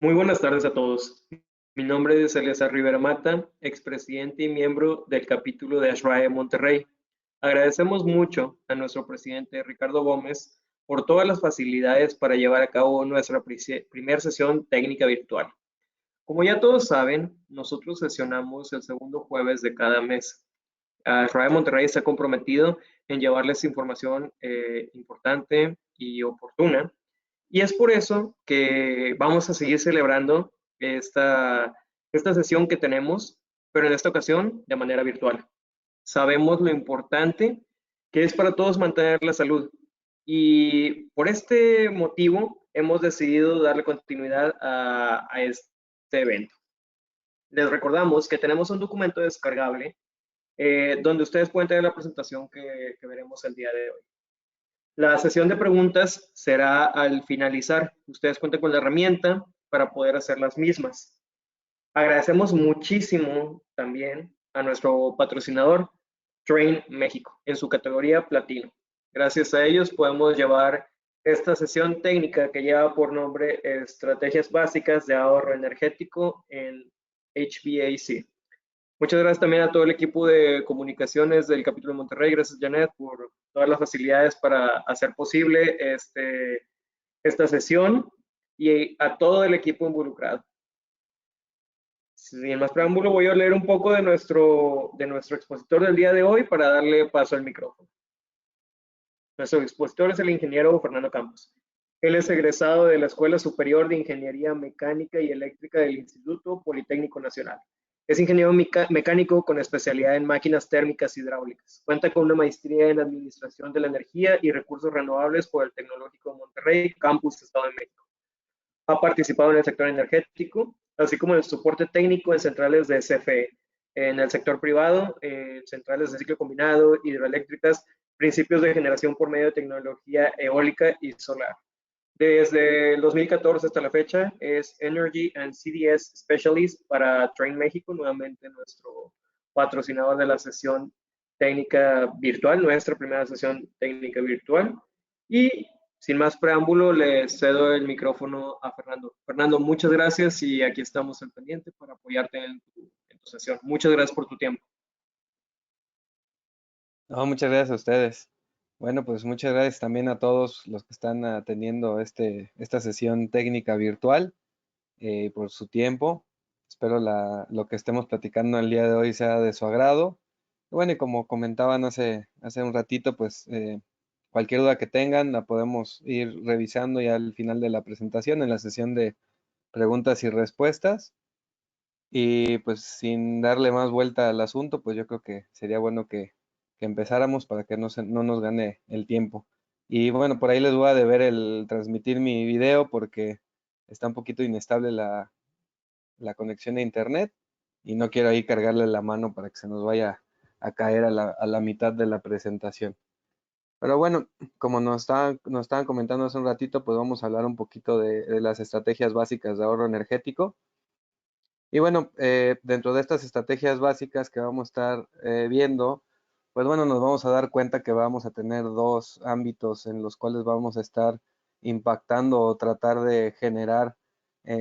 Muy buenas tardes a todos. Mi nombre es Eleazar Rivera Mata, expresidente y miembro del capítulo de ASHRAE Monterrey. Agradecemos mucho a nuestro presidente Ricardo Gómez por todas las facilidades para llevar a cabo nuestra primera sesión técnica virtual. Como ya todos saben, nosotros sesionamos el segundo jueves de cada mes. ASHRAE Monterrey está comprometido en llevarles información importante y oportuna, y es por eso que vamos a seguir celebrando esta sesión que tenemos, pero en esta ocasión de manera virtual. Sabemos lo importante que es para todos mantener la salud, y por este motivo hemos decidido darle continuidad a este evento. Les recordamos que tenemos un documento descargable donde ustedes pueden tener la presentación que veremos el día de hoy. La sesión de preguntas será al finalizar. Ustedes cuentan con la herramienta para poder hacer las mismas. Agradecemos muchísimo también a nuestro patrocinador, Train México, en su categoría Platino. Gracias a ellos podemos llevar esta sesión técnica que lleva por nombre Estrategias Básicas de Ahorro Energético en HVAC. Muchas gracias también a todo el equipo de comunicaciones del capítulo de Monterrey. Gracias, Janet, por todas las facilidades para hacer posible esta sesión y a todo el equipo involucrado. Sin más preámbulo, voy a leer un poco de nuestro expositor del día de hoy para darle paso al micrófono. Nuestro expositor es el ingeniero Fernando Campos. Él es egresado de la Escuela Superior de Ingeniería Mecánica y Eléctrica del Instituto Politécnico Nacional. Es ingeniero mecánico con especialidad en máquinas térmicas hidráulicas. Cuenta con una maestría en Administración de la Energía y Recursos Renovables por el Tecnológico de Monterrey, Campus Estado de México. Ha participado en el sector energético, así como en el soporte técnico en centrales de CFE, en el sector privado, centrales de ciclo combinado, hidroeléctricas, principios de generación por medio de tecnología eólica y solar. Desde el 2014 hasta la fecha es Energy and CDS Specialist para Train México, nuevamente nuestro patrocinador de la sesión técnica virtual, nuestra primera sesión técnica virtual. Y sin más preámbulo, le cedo el micrófono a Fernando. Fernando, muchas gracias y aquí estamos al pendiente para apoyarte en tu sesión. Muchas gracias por tu tiempo. No, muchas gracias a ustedes. Bueno, pues muchas gracias también a todos los que están atendiendo esta sesión técnica virtual por su tiempo. Espero lo que estemos platicando el día de hoy sea de su agrado. Bueno, y como comentaban hace un ratito, pues cualquier duda que tengan la podemos ir revisando ya al final de la presentación en la sesión de preguntas y respuestas. Y pues sin darle más vuelta al asunto, pues yo creo que sería bueno que empezáramos para que no nos gane el tiempo. Y bueno, por ahí les voy a deber el transmitir mi video porque está un poquito inestable la conexión a internet y no quiero ahí cargarle la mano para que se nos vaya a caer a la mitad de la presentación. Pero bueno, como nos estaban comentando hace un ratito, pues vamos a hablar un poquito de las estrategias básicas de ahorro energético. Y bueno, dentro de estas estrategias básicas que vamos a estar viendo, pues bueno, nos vamos a dar cuenta que vamos a tener dos ámbitos en los cuales vamos a estar impactando o tratar de generar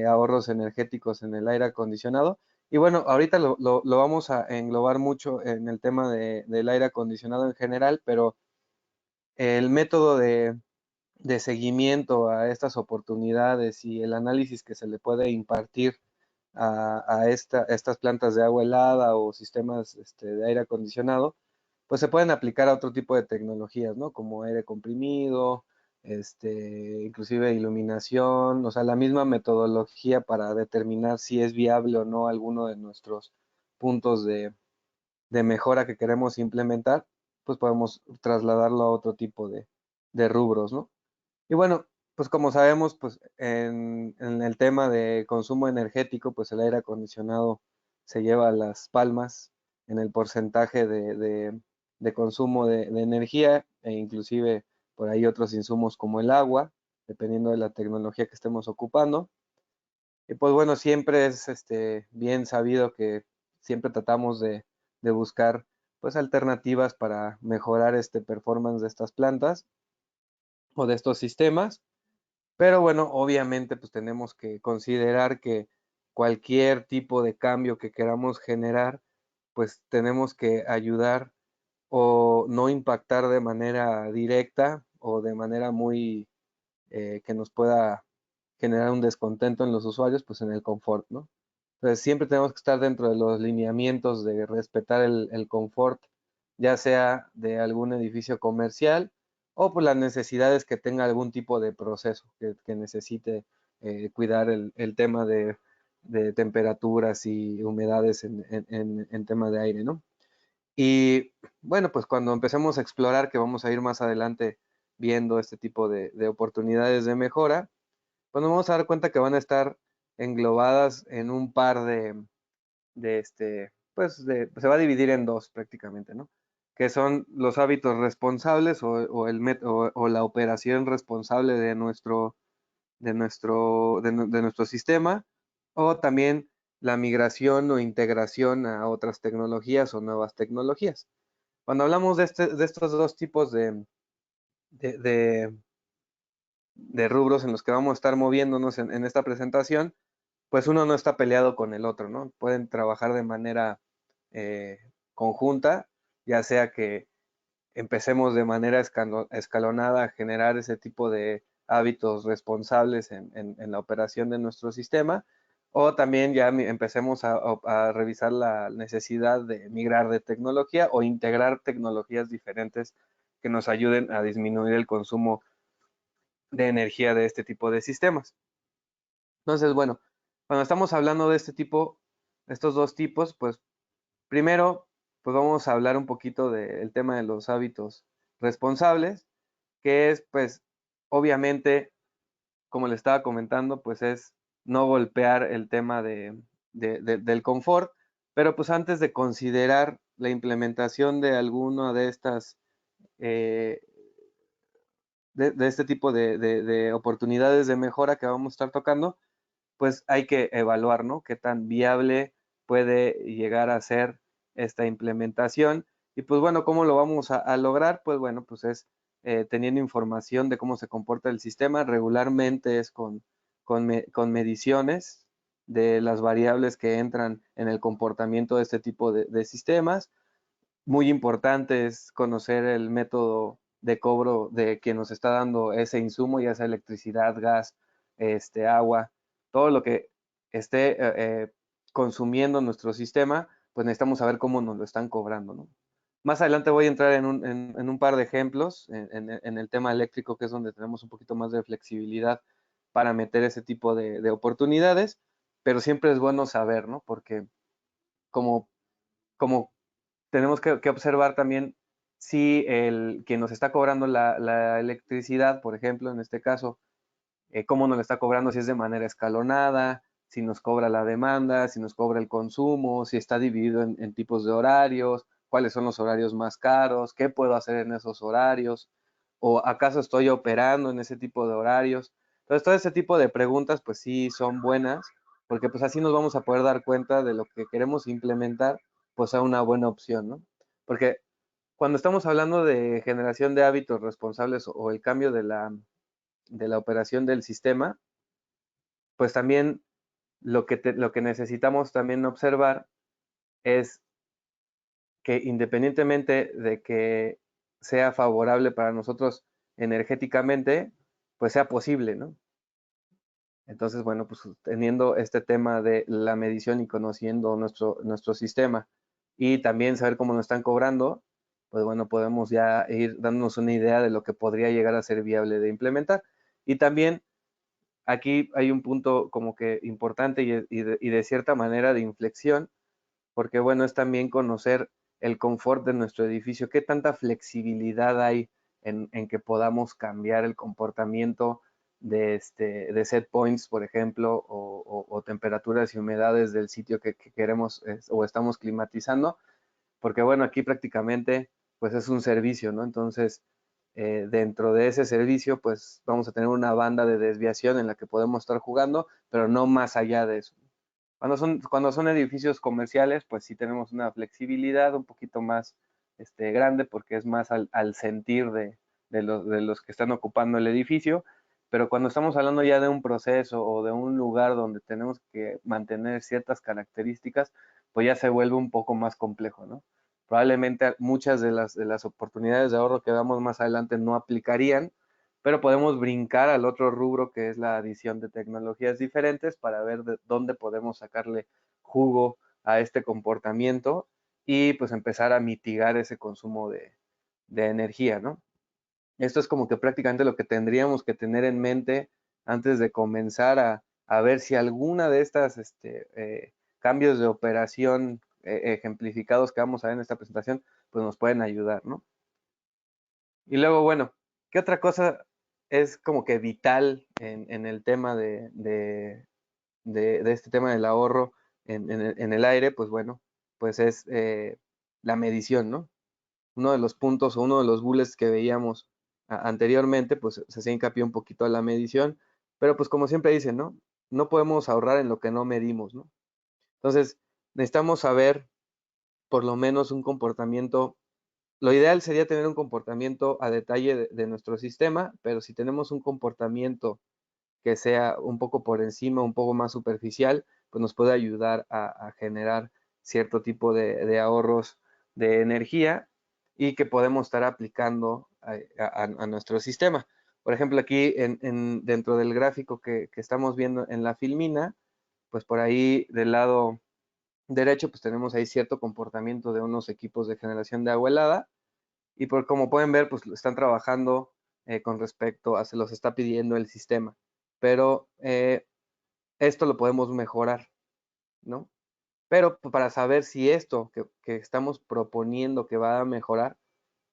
ahorros energéticos en el aire acondicionado. Y bueno, ahorita lo vamos a englobar mucho en el tema del aire acondicionado en general, pero el método de seguimiento a estas oportunidades y el análisis que se le puede impartir a estas plantas de agua helada o sistemas de aire acondicionado, pues se pueden aplicar a otro tipo de tecnologías, ¿no? Como aire comprimido, inclusive iluminación, o sea, la misma metodología para determinar si es viable o no alguno de nuestros puntos de mejora que queremos implementar, pues podemos trasladarlo a otro tipo de rubros, ¿no? Y bueno, pues como sabemos, pues en el tema de consumo energético, pues el aire acondicionado se lleva las palmas en el porcentaje de consumo de energía e inclusive por ahí otros insumos como el agua, dependiendo de la tecnología que estemos ocupando. Y pues bueno, siempre es bien sabido que siempre tratamos de buscar pues alternativas para mejorar este performance de estas plantas o de estos sistemas. Pero bueno, obviamente pues tenemos que considerar que cualquier tipo de cambio que queramos generar, pues tenemos que ayudar o no impactar de manera directa o de manera muy que nos pueda generar un descontento en los usuarios, pues en el confort, ¿no? Entonces siempre tenemos que estar dentro de los lineamientos de respetar el confort, ya sea de algún edificio comercial o por las necesidades que tenga algún tipo de proceso que necesite cuidar el tema de temperaturas y humedades en tema de aire, ¿no? Y bueno, pues cuando empecemos a explorar, que vamos a ir más adelante viendo este tipo de oportunidades de mejora, pues nos vamos a dar cuenta que van a estar englobadas en un par se va a dividir en dos prácticamente, ¿no? Que son los hábitos responsables o la operación responsable de nuestro sistema, o también la migración o integración a otras tecnologías o nuevas tecnologías. Cuando hablamos de estos dos tipos de, de- de rubros en los que vamos a estar moviéndonos en esta presentación, pues uno no está peleado con el otro, ¿no? Pueden trabajar de manera eh, conjunta, ya sea que empecemos de manera escalonada a generar ese tipo de hábitos responsables en la operación de nuestro sistema, o también ya empecemos a revisar la necesidad de migrar de tecnología o integrar tecnologías diferentes que nos ayuden a disminuir el consumo de energía de este tipo de sistemas. Entonces, bueno, cuando estamos hablando de estos dos tipos, pues primero, pues vamos a hablar un poquito del tema de los hábitos responsables, que es, pues, obviamente, como le estaba comentando, pues es no golpear el tema del confort, pero pues antes de considerar la implementación de alguna de estas, eh, de este tipo de oportunidades de mejora que vamos a estar tocando, pues hay que evaluar, ¿no? Qué tan viable puede llegar a ser esta implementación. Y pues bueno, ¿cómo lo vamos a lograr? Pues bueno, pues es teniendo información de cómo se comporta el sistema. Regularmente es con mediciones de las variables que entran en el comportamiento de este tipo de sistemas. Muy importante es conocer el método de cobro de quien nos está dando ese insumo, ya sea electricidad, gas, agua, todo lo que esté consumiendo nuestro sistema, pues necesitamos saber cómo nos lo están cobrando, ¿no? Más adelante voy a entrar en un par de ejemplos en el tema eléctrico, que es donde tenemos un poquito más de flexibilidad para meter ese tipo de oportunidades, pero siempre es bueno saber, ¿no? Porque como, como tenemos que observar también si quien nos está cobrando la electricidad, por ejemplo, en este caso, cómo nos la está cobrando, si es de manera escalonada, si nos cobra la demanda, si nos cobra el consumo, si está dividido en tipos de horarios, cuáles son los horarios más caros, qué puedo hacer en esos horarios, o acaso estoy operando en ese tipo de horarios. Entonces, todo ese tipo de preguntas, pues sí son buenas, porque pues así nos vamos a poder dar cuenta de lo que queremos implementar, pues sea una buena opción, ¿no? Porque cuando estamos hablando de generación de hábitos responsables o el cambio de la operación del sistema, pues también lo que necesitamos también observar es que independientemente de que sea favorable para nosotros energéticamente, pues sea posible, ¿no? Entonces, bueno, pues teniendo este tema de la medición y conociendo nuestro sistema y también saber cómo nos están cobrando, pues bueno, podemos ya ir dándonos una idea de lo que podría llegar a ser viable de implementar. Y también aquí hay un punto como que importante y de cierta manera de inflexión, porque bueno, es también conocer el confort de nuestro edificio, qué tanta flexibilidad hay en que podamos cambiar el comportamiento de set points, por ejemplo, o temperaturas y humedades del sitio que queremos o estamos climatizando, porque bueno, aquí prácticamente pues es un servicio, ¿no? Entonces, dentro de ese servicio, pues vamos a tener una banda de desviación en la que podemos estar jugando, pero no más allá de eso. Cuando son edificios comerciales, pues sí tenemos una flexibilidad un poquito más grande porque es más al sentir de los que están ocupando el edificio, pero cuando estamos hablando ya de un proceso o de un lugar donde tenemos que mantener ciertas características, pues ya se vuelve un poco más complejo, ¿no? Probablemente muchas de las oportunidades de ahorro que damos más adelante no aplicarían, pero podemos brincar al otro rubro que es la adición de tecnologías diferentes para ver de dónde podemos sacarle jugo a este comportamiento y pues empezar a mitigar ese consumo de energía, ¿no? Esto es como que prácticamente lo que tendríamos que tener en mente antes de comenzar a ver si alguna de estas cambios de operación ejemplificados que vamos a ver en esta presentación, pues nos pueden ayudar, ¿no? Y luego, bueno, ¿qué otra cosa es como que vital en el tema de este tema del ahorro en el aire? Pues bueno, pues es la medición, ¿no? Uno de los puntos o uno de los bullets que veíamos anteriormente, pues se hacía hincapié un poquito a la medición, pero pues como siempre dicen, ¿no? No podemos ahorrar en lo que no medimos, ¿no? Entonces, necesitamos saber por lo menos un comportamiento. Lo ideal sería tener un comportamiento a detalle de nuestro sistema, pero si tenemos un comportamiento que sea un poco por encima, un poco más superficial, pues nos puede ayudar a generar cierto tipo ahorros de energía y que podemos estar aplicando a nuestro sistema. Por ejemplo, aquí dentro del gráfico que estamos viendo en la filmina, pues por ahí del lado derecho, pues tenemos ahí cierto comportamiento de unos equipos de generación de agua helada y por como pueden ver, pues están trabajando con respecto a se los está pidiendo el sistema. Pero esto lo podemos mejorar, ¿no? Pero para saber si esto que estamos proponiendo que va a mejorar,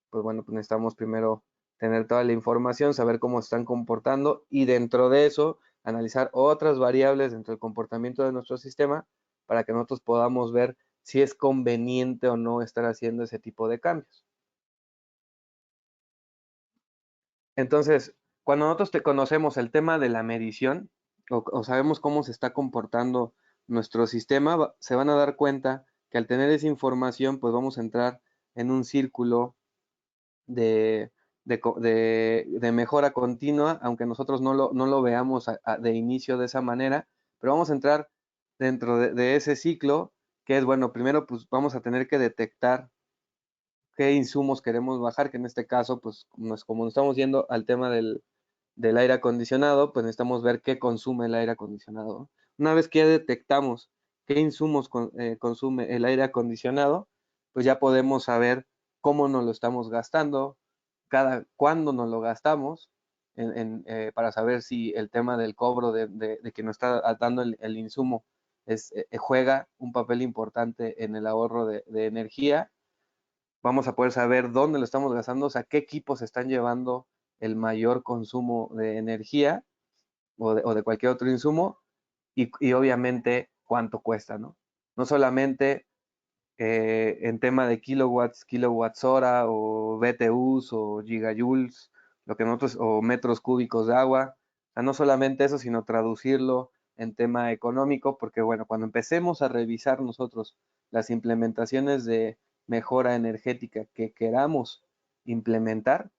pues bueno, pues necesitamos primero tener toda la información, saber cómo se están comportando y dentro de eso analizar otras variables dentro del comportamiento de nuestro sistema para que nosotros podamos ver si es conveniente o no estar haciendo ese tipo de cambios. Entonces, cuando nosotros te conocemos el tema de la medición o sabemos cómo se está comportando nuestro sistema, se van a dar cuenta que al tener esa información, pues vamos a entrar en un círculo de, de mejora continua, aunque nosotros no lo veamos de inicio de esa manera, pero vamos a entrar dentro de ese ciclo, que es, bueno, primero pues vamos a tener que detectar qué insumos queremos bajar, que en este caso, pues como nos estamos yendo al tema del aire acondicionado, pues necesitamos ver qué consume el aire acondicionado. Una vez que ya detectamos qué insumos consume el aire acondicionado, pues ya podemos saber cómo nos lo estamos gastando, cuándo nos lo gastamos, para saber si el tema del cobro de que nos está dando el insumo juega un papel importante en el ahorro de energía. Vamos a poder saber dónde lo estamos gastando, o sea, qué equipos están llevando el mayor consumo de energía o de cualquier otro insumo y obviamente cuánto cuesta, ¿no? No solamente en tema de kilowatts, kilowatts hora o BTUs o gigajoules, lo que nosotros, o metros cúbicos de agua, o sea, no solamente eso, sino traducirlo en tema económico, porque bueno, cuando empecemos a revisar nosotros las implementaciones de mejora energética que queramos implementar,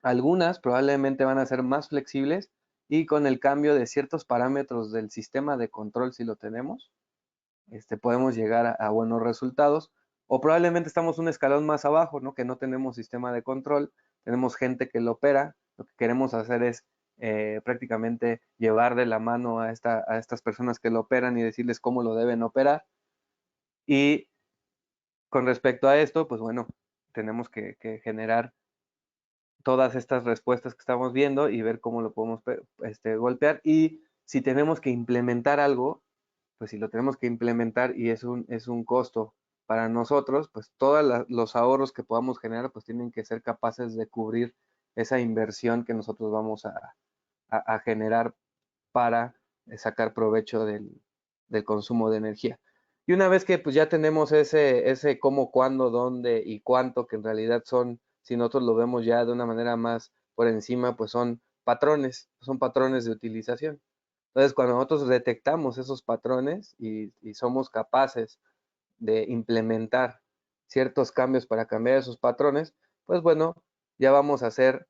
algunas probablemente van a ser más flexibles y con el cambio de ciertos parámetros del sistema de control, si lo tenemos, podemos llegar a buenos resultados. O probablemente estamos un escalón más abajo, ¿no? Que no tenemos sistema de control, tenemos gente que lo opera. Lo que queremos hacer es prácticamente llevar de la mano a estas personas que lo operan y decirles cómo lo deben operar. Y con respecto a esto, pues bueno, tenemos que generar todas estas respuestas que estamos viendo y ver cómo lo podemos golpear. Y si tenemos que implementar algo, pues si lo tenemos que implementar y es un costo para nosotros, pues todos los ahorros que podamos generar, pues tienen que ser capaces de cubrir esa inversión que nosotros vamos a generar para sacar provecho del consumo de energía. Y una vez que pues ya tenemos ese cómo, cuándo, dónde y cuánto, que en realidad son, si nosotros lo vemos ya de una manera más por encima, pues son patrones de utilización. Entonces, cuando nosotros detectamos esos patrones y somos capaces de implementar ciertos cambios para cambiar esos patrones, pues bueno, ya vamos a hacer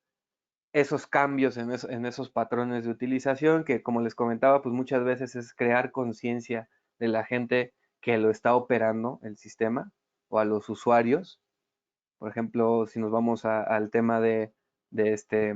esos cambios en esos patrones de utilización que, como les comentaba, pues muchas veces es crear conciencia de la gente que lo está operando el sistema o a los usuarios. Por ejemplo, si nos vamos al tema de, este,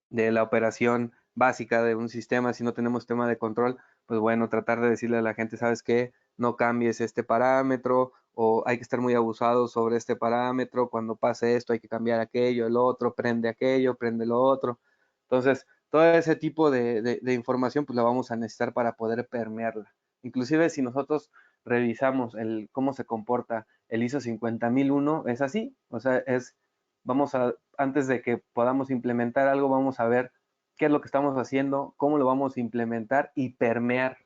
de la operación básica de un sistema, si no tenemos tema de control, pues bueno, tratar de decirle a la gente, ¿sabes qué? No cambies este parámetro o hay que estar muy abusados sobre este parámetro, cuando pase esto hay que cambiar aquello, el otro, prende aquello, prende lo otro. Entonces, todo ese tipo de información pues la vamos a necesitar para poder permearla. Inclusive si nosotros revisamos cómo se comporta el ISO 50001, es así, o sea, antes de que podamos implementar algo, vamos a ver qué es lo que estamos haciendo, cómo lo vamos a implementar y permear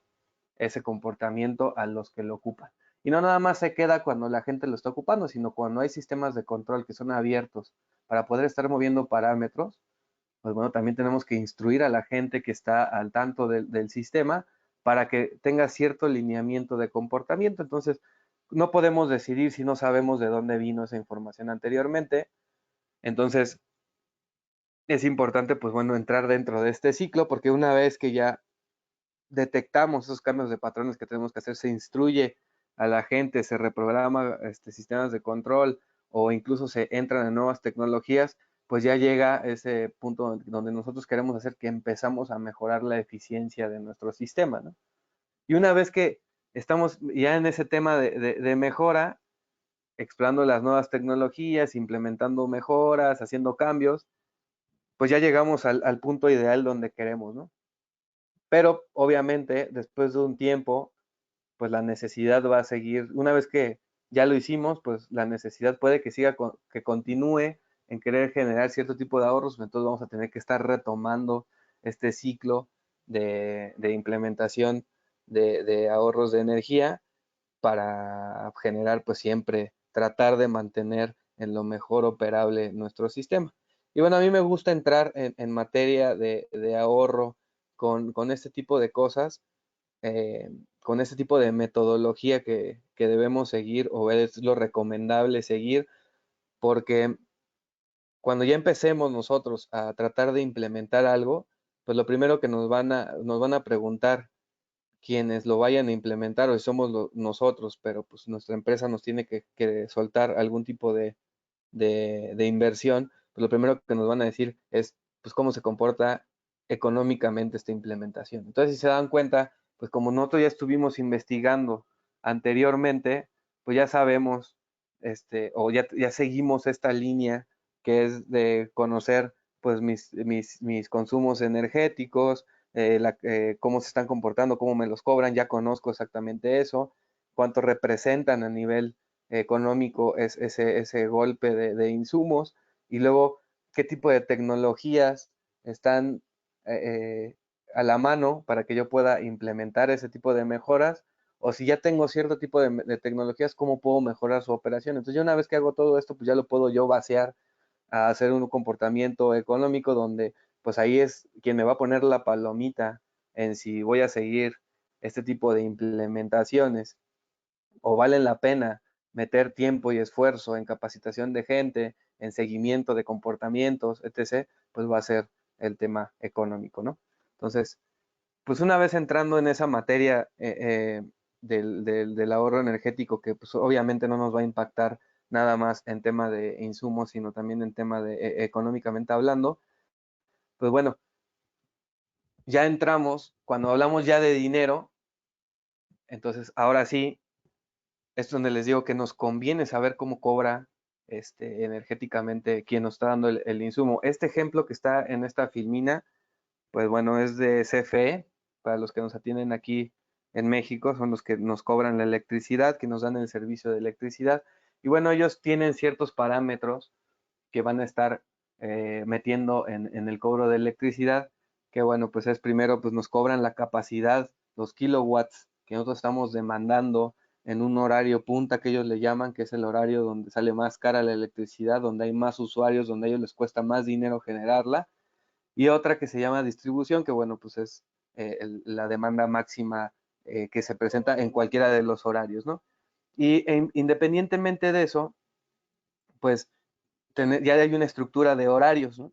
ese comportamiento a los que lo ocupan. Y no nada más se queda cuando la gente lo está ocupando, sino cuando hay sistemas de control que son abiertos para poder estar moviendo parámetros, pues bueno, también tenemos que instruir a la gente que está al tanto del sistema para que tenga cierto lineamiento de comportamiento. Entonces, no podemos decidir si no sabemos de dónde vino esa información anteriormente. Entonces, es importante, pues bueno, entrar dentro de este ciclo, porque una vez que ya detectamos esos cambios de patrones que tenemos que hacer, se instruye a la gente, se reprograma sistemas de control o incluso se entran en nuevas tecnologías, pues ya llega ese punto donde nosotros queremos hacer que empezamos a mejorar la eficiencia de nuestro sistema, ¿no? Y una vez que estamos ya en ese tema de mejora, explorando las nuevas tecnologías, implementando mejoras, haciendo cambios, pues ya llegamos al punto ideal donde queremos, ¿no? Pero obviamente después de un tiempo, pues la necesidad va a seguir, una vez que ya lo hicimos, pues la necesidad puede que siga, que continúe en querer generar cierto tipo de ahorros, entonces vamos a tener que estar retomando este ciclo de implementación de ahorros de energía para generar pues siempre tratar de mantener en lo mejor operable nuestro sistema. Y bueno, a mí me gusta entrar en materia de ahorro con este tipo de cosas, eh, con este tipo de metodología que debemos seguir o es lo recomendable seguir, porque cuando ya empecemos nosotros a tratar de implementar algo, pues lo primero que nos van a preguntar quienes lo vayan a implementar o si somos nosotros, pero pues nuestra empresa nos tiene que soltar algún tipo de inversión, pues lo primero que nos van a decir es pues cómo se comporta económicamente esta implementación. Entonces, si se dan cuenta, pues como nosotros ya estuvimos investigando anteriormente, pues ya sabemos, o ya seguimos esta línea que es de conocer pues mis consumos energéticos, cómo se están comportando, cómo me los cobran, ya conozco exactamente eso, cuánto representan a nivel económico ese golpe insumos y luego qué tipo de tecnologías están eh, a la mano para que yo pueda implementar ese tipo de mejoras o si ya tengo cierto tipo de tecnologías, cómo puedo mejorar su operación. Entonces, yo una vez que hago todo esto, pues ya lo puedo yo vaciar a hacer un comportamiento económico donde pues ahí es quien me va a poner la palomita en si voy a seguir este tipo de implementaciones o valen la pena meter tiempo y esfuerzo en capacitación de gente, en seguimiento de comportamientos, etc., pues va a ser el tema económico, ¿no? Entonces, pues una vez entrando en esa materia del ahorro energético, que pues obviamente no nos va a impactar nada más en tema de insumos, sino también en tema de económicamente hablando, pues bueno, ya entramos, cuando hablamos ya de dinero, entonces ahora sí es donde les digo que nos conviene saber cómo cobra energéticamente quien nos está dando el insumo. Este ejemplo que está en esta filmina, pues bueno, es de CFE, para los que nos atienden aquí en México, son los que nos cobran la electricidad, que nos dan el servicio de electricidad. Y bueno, ellos tienen ciertos parámetros que van a estar metiendo en el cobro de electricidad, que bueno, pues es primero, pues nos cobran la capacidad, los kilowatts que nosotros estamos demandando en un horario punta que ellos le llaman, que es el horario donde sale más cara la electricidad, donde hay más usuarios, donde a ellos les cuesta más dinero generarla, y otra que se llama distribución, que bueno, pues es la demanda máxima que se presenta en cualquiera de los horarios, ¿no? Y independientemente de eso, pues ya hay una estructura de horarios, ¿no?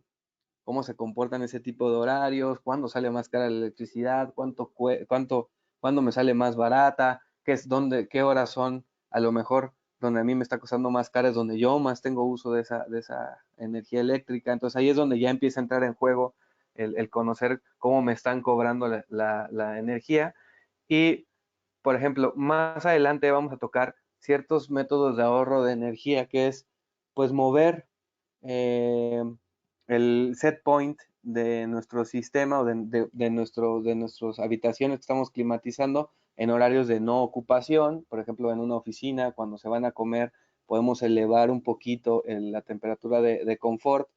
cómo se comportan ese tipo de horarios, cuándo sale más cara la electricidad, cuándo me sale más barata, qué horas son, a lo mejor donde a mí me está costando más cara es donde yo más tengo uso de esa energía eléctrica. Entonces ahí es donde ya empieza a entrar en juego el conocer cómo me están cobrando la energía. Y, por ejemplo, más adelante vamos a tocar ciertos métodos de ahorro de energía, que es pues mover eh, el set point de nuestro sistema o de nuestras habitaciones que estamos climatizando en horarios de no ocupación. Por ejemplo, en una oficina, cuando se van a comer, podemos elevar un poquito la temperatura de confort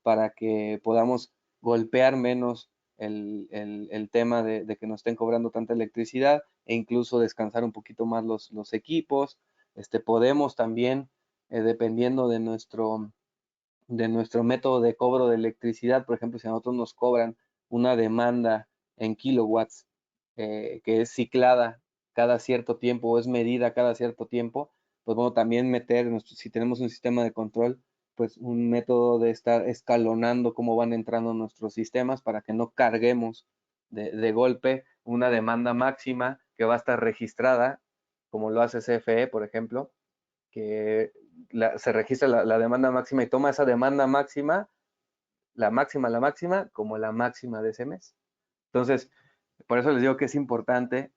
para que podamos golpear menos el tema de que nos estén cobrando tanta electricidad, e incluso descansar un poquito más los equipos. Podemos también, dependiendo de nuestro método de cobro de electricidad, por ejemplo, si a nosotros nos cobran una demanda en kilowatts, que es ciclada cada cierto tiempo o es medida cada cierto tiempo, pues bueno, también si tenemos un sistema de control, pues un método de estar escalonando cómo van entrando nuestros sistemas para que no carguemos de golpe una demanda máxima que va a estar registrada, como lo hace CFE, por ejemplo, que se registra la demanda máxima y toma esa demanda máxima, la máxima, como la máxima de ese mes. Entonces, por eso les digo que es importante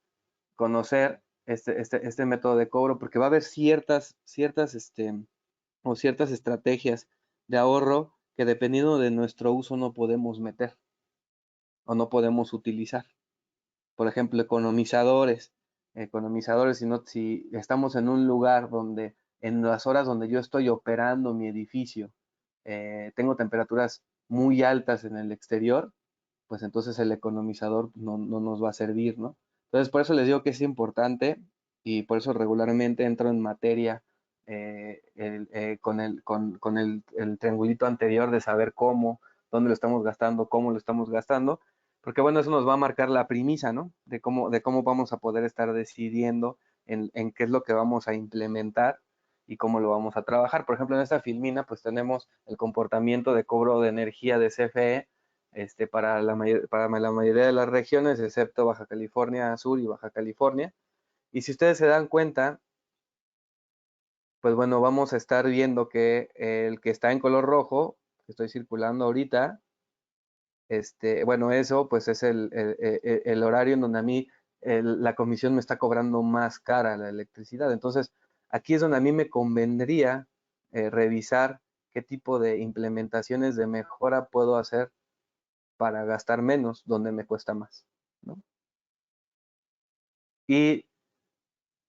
conocer este método de cobro, porque va a haber ciertas estrategias de ahorro que, dependiendo de nuestro uso, no podemos meter o no podemos utilizar. Por ejemplo, economizadores, si estamos en un lugar donde en las horas donde yo estoy operando mi edificio, tengo temperaturas muy altas en el exterior, pues entonces el economizador no nos va a servir, ¿no? Entonces, por eso les digo que es importante, y por eso regularmente entro en materia con el triangulito anterior de saber dónde lo estamos gastando, cómo lo estamos gastando, porque bueno, eso nos va a marcar la premisa, ¿no? De cómo vamos a poder estar decidiendo en qué es lo que vamos a implementar y cómo lo vamos a trabajar. Por ejemplo, en esta filmina, pues tenemos el comportamiento de cobro de energía de CFE, para la mayoría de las regiones, excepto Baja California Sur y Baja California. Y si ustedes se dan cuenta, pues bueno, vamos a estar viendo que el que está en color rojo, que estoy circulando ahorita, bueno, eso pues es el horario en donde a mí la comisión me está cobrando más cara la electricidad. Entonces, aquí es donde a mí me convendría revisar qué tipo de implementaciones de mejora puedo hacer para gastar menos donde me cuesta más, ¿no? Y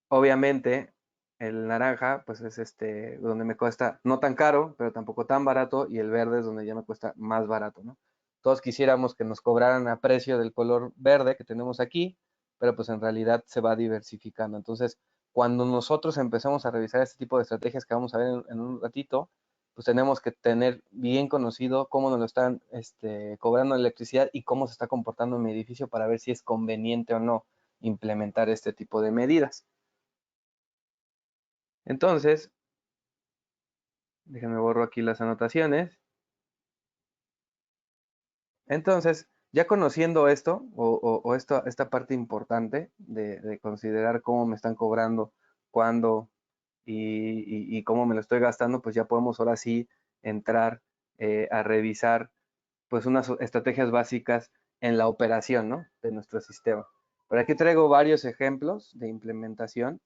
obviamente el naranja, pues es donde me cuesta no tan caro, pero tampoco tan barato, y el verde es donde ya me cuesta más barato, ¿no? Todos quisiéramos que nos cobraran a precio del color verde que tenemos aquí, pero pues en realidad se va diversificando. Entonces, cuando nosotros empezamos a revisar este tipo de estrategias que vamos a ver en un ratito, pues tenemos que tener bien conocido cómo nos lo están cobrando la electricidad y cómo se está comportando mi edificio, para ver si es conveniente o no implementar este tipo de medidas. Entonces, déjenme borro aquí las anotaciones. Entonces, ya conociendo esto, o esta parte importante de considerar cómo me están cobrando, cuándo y cómo me lo estoy gastando, pues ya podemos ahora sí entrar a revisar pues unas estrategias básicas en la operación, ¿no?, de nuestro sistema. Por aquí traigo varios ejemplos de implementación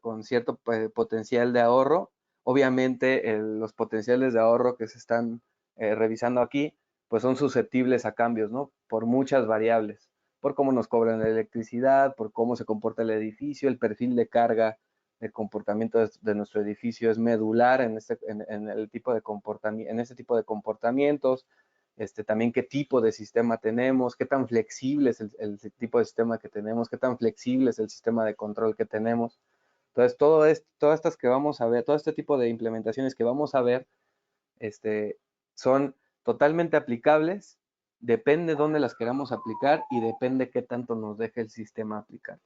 con cierto potencial de ahorro. Obviamente, los potenciales de ahorro que se están revisando aquí, pues son susceptibles a cambios, ¿no? Por muchas variables, por cómo nos cobran la electricidad, por cómo se comporta el edificio, el perfil de carga, el comportamiento de nuestro edificio es medular en el tipo de comportamiento, en este tipo de comportamientos. También qué tipo de sistema tenemos, qué tan flexible es el tipo de sistema que tenemos, qué tan flexible es el sistema de control que tenemos. Entonces, todas estas que vamos a ver, todo este tipo de implementaciones que vamos a ver, son totalmente aplicables, depende dónde las queramos aplicar y depende qué tanto nos deje el sistema aplicar.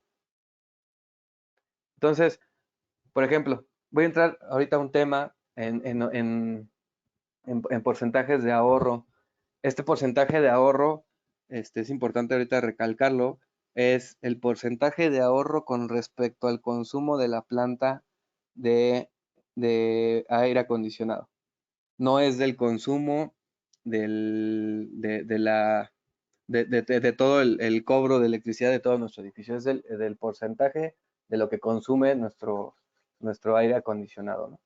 Entonces, por ejemplo, voy a entrar ahorita a un tema en porcentajes de ahorro Este porcentaje de ahorro, es importante ahorita recalcarlo, es el porcentaje de ahorro con respecto al consumo de la planta de, de aire acondicionado. No es del consumo de todo el cobro de electricidad de todo nuestro edificio, es del porcentaje de lo que consume nuestro aire acondicionado, ¿no?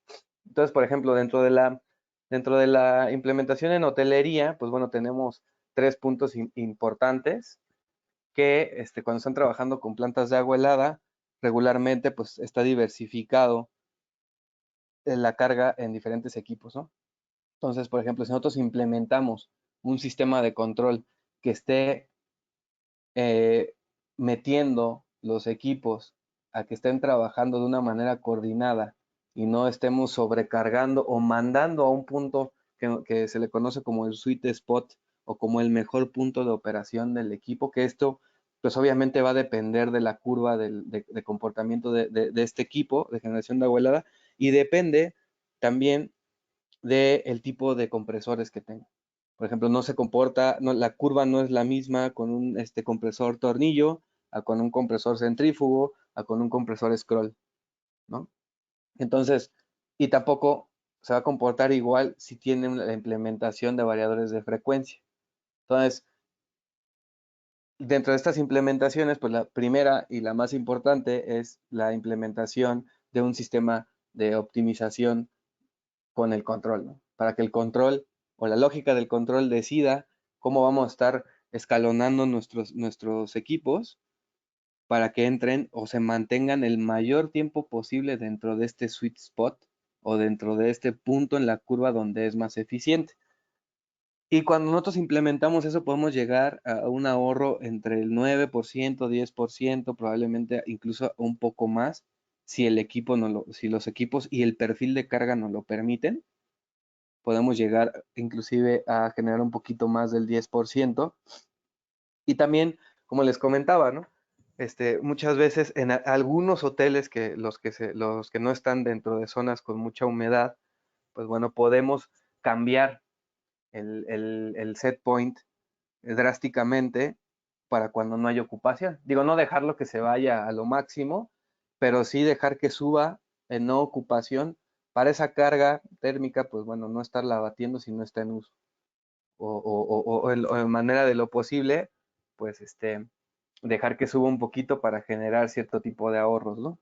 Entonces, por ejemplo, dentro de la implementación en hotelería, pues bueno, tenemos tres puntos importantes que cuando están trabajando con plantas de agua helada, regularmente pues está diversificado la carga en diferentes equipos, ¿no? Entonces, por ejemplo, si nosotros implementamos un sistema de control que esté metiendo los equipos a que estén trabajando de una manera coordinada y no estemos sobrecargando o mandando a un punto que se le conoce como el sweet spot o como el mejor punto de operación del equipo, que esto pues obviamente va a depender de la curva de comportamiento de este equipo de generación de agua helada y depende también del tipo de compresores que tenga. Por ejemplo, no se comporta, no, la curva no es la misma con un compresor tornillo, a con un compresor centrífugo, a con un compresor scroll, ¿no? Entonces, y tampoco se va a comportar igual si tiene la implementación de variadores de frecuencia. Entonces, dentro de estas implementaciones, pues la primera y la más importante es la implementación de un sistema de optimización con el control, ¿no? Para que el control o la lógica del control decida cómo vamos a estar escalonando nuestros equipos para que entren o se mantengan el mayor tiempo posible dentro de este sweet spot o dentro de este punto en la curva donde es más eficiente. Y cuando nosotros implementamos eso, podemos llegar a un ahorro entre el 9%, 10%, probablemente incluso un poco más, si el equipo si los equipos y el perfil de carga nos lo permiten podemos llegar inclusive a generar un poquito más del 10%. Y también, como les comentaba, ¿no? Muchas veces en algunos hoteles los que no están dentro de zonas con mucha humedad, pues bueno, podemos cambiar el set point drásticamente para cuando no hay ocupación. Digo, no dejarlo que se vaya a lo máximo, pero sí dejar que suba en no ocupación para esa carga térmica, pues bueno, no estarla batiendo si no está en uso. O en manera de lo posible, pues dejar que suba un poquito para generar cierto tipo de ahorros, ¿no?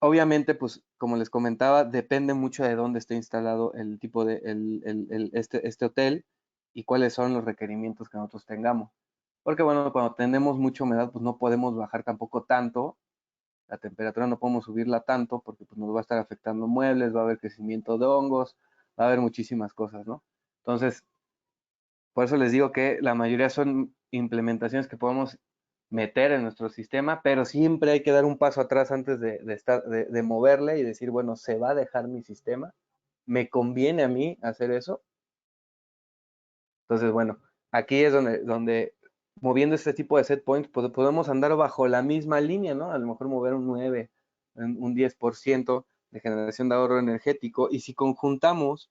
Obviamente, pues como les comentaba, depende mucho de dónde esté instalado el tipo de este hotel y cuáles son los requerimientos que nosotros tengamos. Porque bueno, cuando tenemos mucha humedad, pues no podemos bajar tampoco tanto la temperatura, no podemos subirla tanto porque pues, nos va a estar afectando muebles, va a haber crecimiento de hongos, va a haber muchísimas cosas, ¿no? Entonces, por eso les digo que la mayoría son implementaciones que podemos meter en nuestro sistema, pero siempre hay que dar un paso atrás antes de moverle y decir, bueno, ¿se va a dejar mi sistema? ¿Me conviene a mí hacer eso? Entonces, bueno, aquí es donde moviendo este tipo de set points, pues podemos andar bajo la misma línea, ¿no? A lo mejor mover un 9, un 10% de generación de ahorro energético. Y si conjuntamos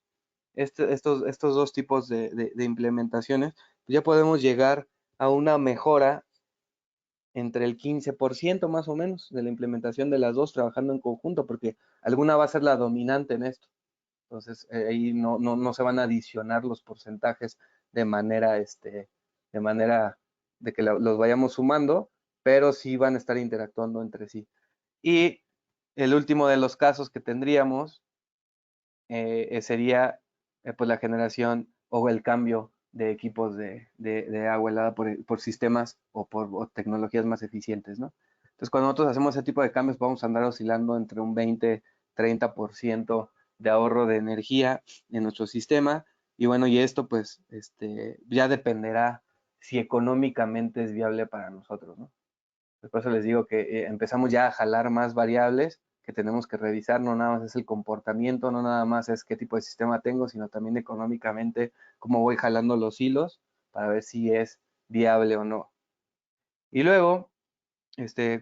estos dos tipos de implementaciones, pues ya podemos llegar a una mejora entre el 15% más o menos de la implementación de las dos trabajando en conjunto, porque alguna va a ser la dominante en esto. Entonces, ahí no se van a adicionar los porcentajes de manera de que los vayamos sumando, pero sí van a estar interactuando entre sí. Y el último de los casos que tendríamos sería pues la generación o el cambio de equipos de agua helada por sistemas o tecnologías más eficientes, ¿no? Entonces, cuando nosotros hacemos ese tipo de cambios, vamos a andar oscilando entre un 20-30% de ahorro de energía en nuestro sistema. Y bueno, y esto pues ya dependerá si económicamente es viable para nosotros, ¿no? Por eso les digo que empezamos ya a jalar más variables que tenemos que revisar, no nada más es el comportamiento, no nada más es qué tipo de sistema tengo, sino también económicamente cómo voy jalando los hilos para ver si es viable o no. Y luego,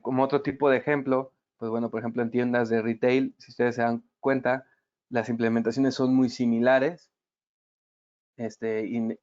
como otro tipo de ejemplo, pues bueno, por ejemplo en tiendas de retail, si ustedes se dan cuenta, las implementaciones son muy similares y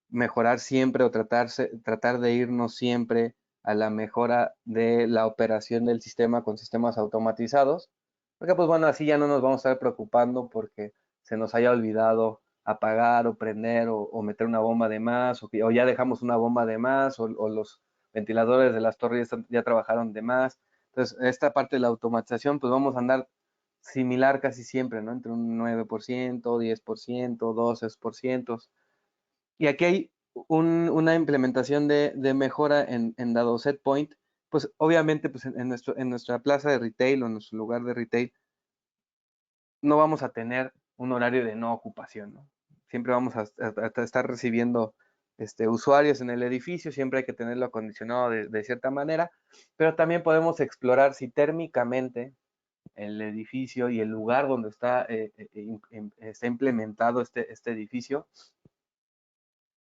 mejorar siempre o tratar de irnos siempre a la mejora de la operación del sistema con sistemas automatizados, porque pues bueno, así ya no nos vamos a estar preocupando porque se nos haya olvidado apagar o prender o meter una bomba de más, o ya dejamos una bomba de más, o los ventiladores de las torres ya trabajaron de más. Entonces, esta parte de la automatización, pues vamos a andar similar casi siempre, ¿no? Entre un 9%, 10%, 12%. Y aquí hay una implementación de mejora en dado set point, pues obviamente pues en nuestra plaza de retail o en nuestro lugar de retail no vamos a tener un horario de no ocupación, ¿no? Siempre vamos a estar recibiendo usuarios en el edificio, siempre hay que tenerlo acondicionado de cierta manera, pero también podemos explorar si térmicamente el edificio y el lugar donde está implementado este edificio,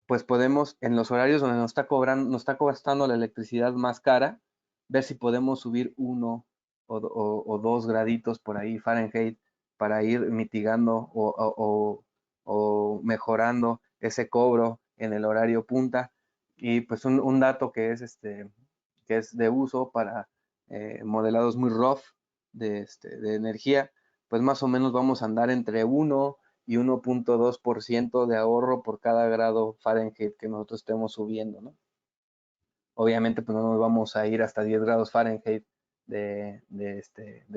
pues podemos, en los horarios donde nos está costando la electricidad más cara, ver si podemos subir 1 o 2 graditos por ahí Fahrenheit para ir mitigando o mejorando ese cobro en el horario punta. Y pues un dato que es de uso para modelados muy rough de energía, pues más o menos vamos a andar entre 1 y 1.2% de ahorro por cada grado Fahrenheit que nosotros estemos subiendo, ¿no? Obviamente, pues no nos vamos a ir hasta 10 grados Fahrenheit del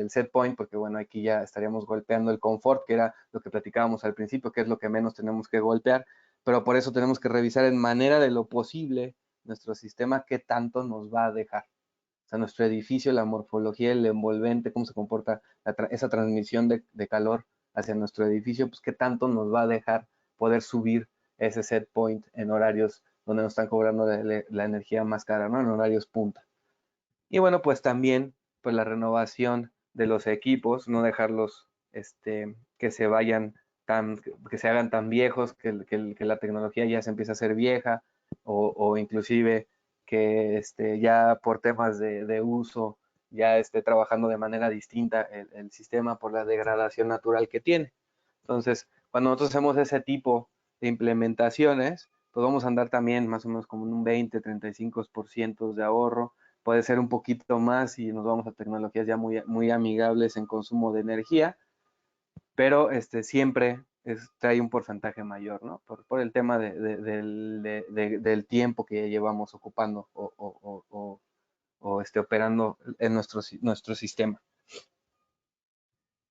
set point, porque bueno, aquí ya estaríamos golpeando el confort, que era lo que platicábamos al principio, que es lo que menos tenemos que golpear, pero por eso tenemos que revisar en manera de lo posible nuestro sistema qué tanto nos va a dejar. O sea, nuestro edificio, la morfología, el envolvente, cómo se comporta esa transmisión de calor hacia nuestro edificio, pues qué tanto nos va a dejar poder subir ese set point en horarios donde nos están cobrando la energía más cara, ¿no? En horarios punta. Y bueno, pues también, pues la renovación de los equipos, no dejarlos que se vayan que se hagan tan viejos, que la tecnología ya se empieza a hacer vieja, o inclusive que ya por temas de uso ya esté trabajando de manera distinta el sistema por la degradación natural que tiene. Entonces, cuando nosotros hacemos ese tipo de implementaciones, pues vamos a andar también más o menos como en un 20-35% de ahorro. Puede ser un poquito más si nos vamos a tecnologías ya muy amigables en consumo de energía, pero siempre trae un porcentaje mayor, ¿no? Por el tema del tiempo que llevamos ocupando o operando en nuestro sistema.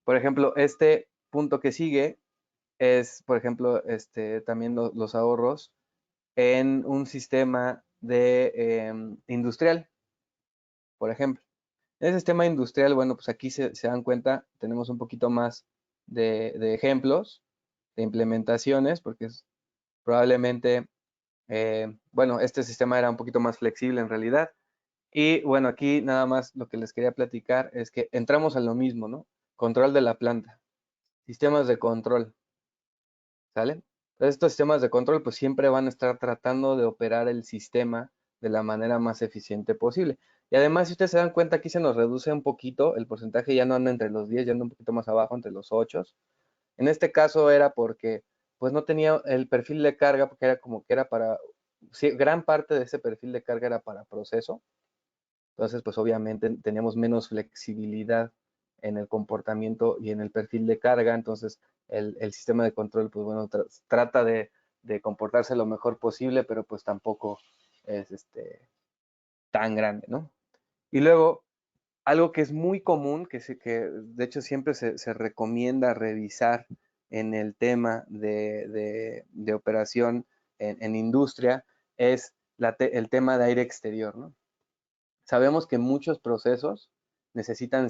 Por ejemplo, este punto que sigue es, por ejemplo, también los ahorros en un sistema industrial, por ejemplo. En el sistema industrial, bueno, pues aquí se dan cuenta, tenemos un poquito más de ejemplos, de implementaciones, porque probablemente, bueno, este sistema era un poquito más flexible en realidad. Y bueno, aquí nada más lo que les quería platicar es que entramos a lo mismo, ¿no? Control de la planta, sistemas de control, ¿sale? Entonces, estos sistemas de control pues siempre van a estar tratando de operar el sistema de la manera más eficiente posible. Y además, si ustedes se dan cuenta, aquí se nos reduce un poquito, el porcentaje ya no anda entre los 10, ya anda un poquito más abajo, entre los 8. En este caso era porque pues no tenía el perfil de carga, porque era como que era para, sí, gran parte de ese perfil de carga era para proceso. Entonces, pues obviamente teníamos menos flexibilidad en el comportamiento y en el perfil de carga. Entonces, el sistema de control, pues bueno, trata de comportarse lo mejor posible, pero pues tampoco es tan grande, ¿no? Y luego, algo que es muy común, que de hecho siempre se recomienda revisar en el tema de operación en industria, es el tema de aire exterior, ¿no? Sabemos que muchos procesos necesitan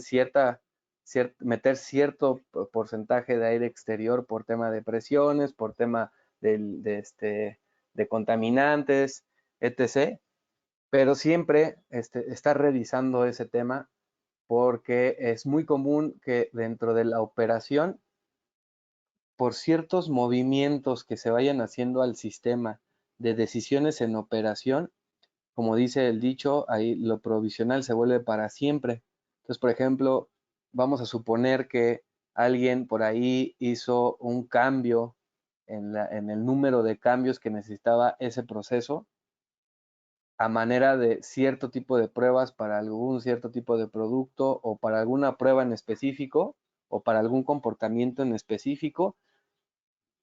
meter cierto porcentaje de aire exterior por tema de presiones, por tema de contaminantes, etc. Pero siempre está revisando ese tema porque es muy común que dentro de la operación, por ciertos movimientos que se vayan haciendo al sistema de decisiones en operación, como dice el dicho, ahí lo provisional se vuelve para siempre. Entonces, por ejemplo, vamos a suponer que alguien por ahí hizo un cambio en el número de cambios que necesitaba ese proceso a manera de cierto tipo de pruebas para algún cierto tipo de producto o para alguna prueba en específico o para algún comportamiento en específico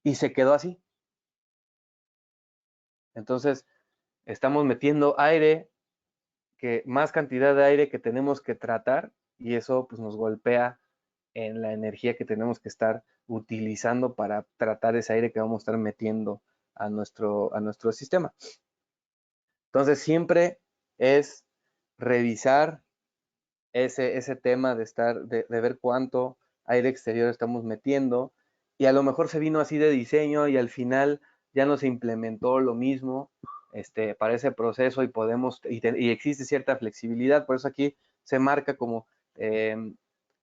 y se quedó así. Entonces, estamos metiendo aire, más cantidad de aire que tenemos que tratar y eso pues nos golpea en la energía que tenemos que estar utilizando para tratar ese aire que vamos a estar metiendo a nuestro sistema. Entonces, siempre es revisar ese tema de ver cuánto aire exterior estamos metiendo y a lo mejor se vino así de diseño y al final ya no se implementó lo mismo para ese proceso y existe cierta flexibilidad, por eso aquí se marca como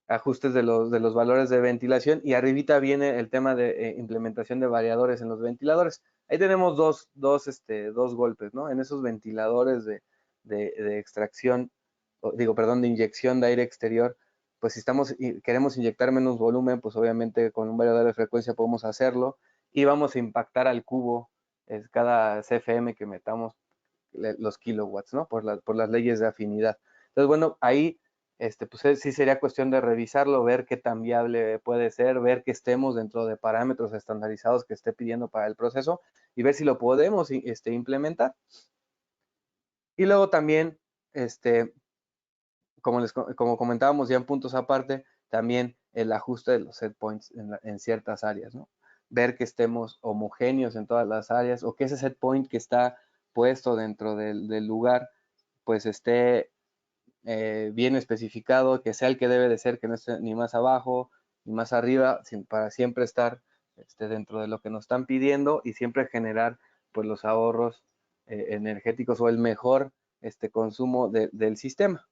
ajustes de los valores de ventilación y arribita viene el tema de implementación de variadores en los ventiladores. Ahí tenemos dos golpes, ¿no? En esos ventiladores de extracción de inyección de aire exterior, pues si queremos inyectar menos volumen, pues obviamente con un variador de frecuencia podemos hacerlo y vamos a impactar al cubo cada CFM que metamos los kilowatts, ¿no? Por las leyes de afinidad. Entonces, bueno, ahí pues sí sería cuestión de revisarlo, ver qué tan viable puede ser, ver que estemos dentro de parámetros estandarizados que esté pidiendo para el proceso y ver si lo podemos implementar. Y luego también, como comentábamos ya en puntos aparte, también el ajuste de los set points en ciertas áreas, ¿no? Ver que estemos homogéneos en todas las áreas o que ese set point que está puesto dentro del lugar, pues esté bien especificado, que sea el que debe de ser, que no esté ni más abajo ni más arriba, para siempre estar dentro de lo que nos están pidiendo y siempre generar pues los ahorros energéticos o el mejor consumo del sistema.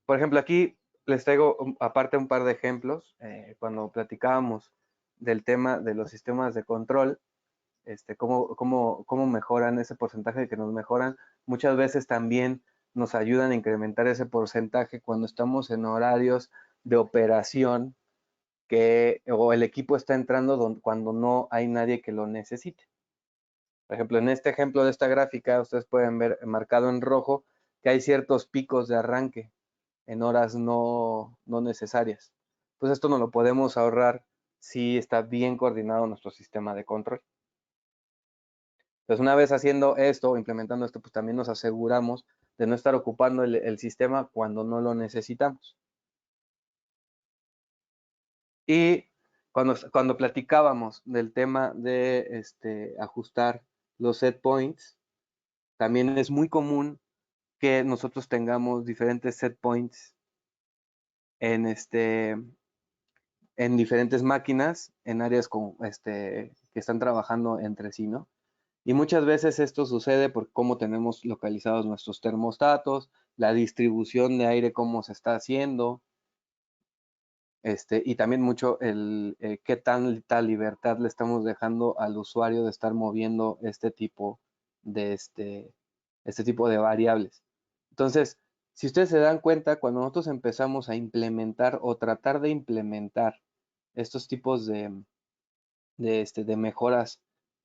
Por ejemplo, aquí les traigo aparte un par de ejemplos. Cuando platicábamos del tema de los sistemas de control, cómo mejoran ese porcentaje que nos mejoran. Muchas veces también nos ayudan a incrementar ese porcentaje cuando estamos en horarios de operación o el equipo está entrando cuando no hay nadie que lo necesite. Por ejemplo, en este ejemplo de esta gráfica, ustedes pueden ver marcado en rojo que hay ciertos picos de arranque en horas no necesarias. Pues esto no lo podemos ahorrar si está bien coordinado nuestro sistema de control. Entonces, una vez haciendo esto, implementando esto, pues también nos aseguramos de no estar ocupando el sistema cuando no lo necesitamos. Y cuando platicábamos del tema de ajustar los set points, también es muy común que nosotros tengamos diferentes set points en, en diferentes máquinas, en áreas que están trabajando entre sí, ¿no? Y muchas veces esto sucede por cómo tenemos localizados nuestros termostatos, la distribución de aire, cómo se está haciendo, y también mucho qué tanta libertad le estamos dejando al usuario de estar moviendo de este tipo de variables. Entonces, si ustedes se dan cuenta, cuando nosotros empezamos a implementar o tratar de implementar estos tipos de mejoras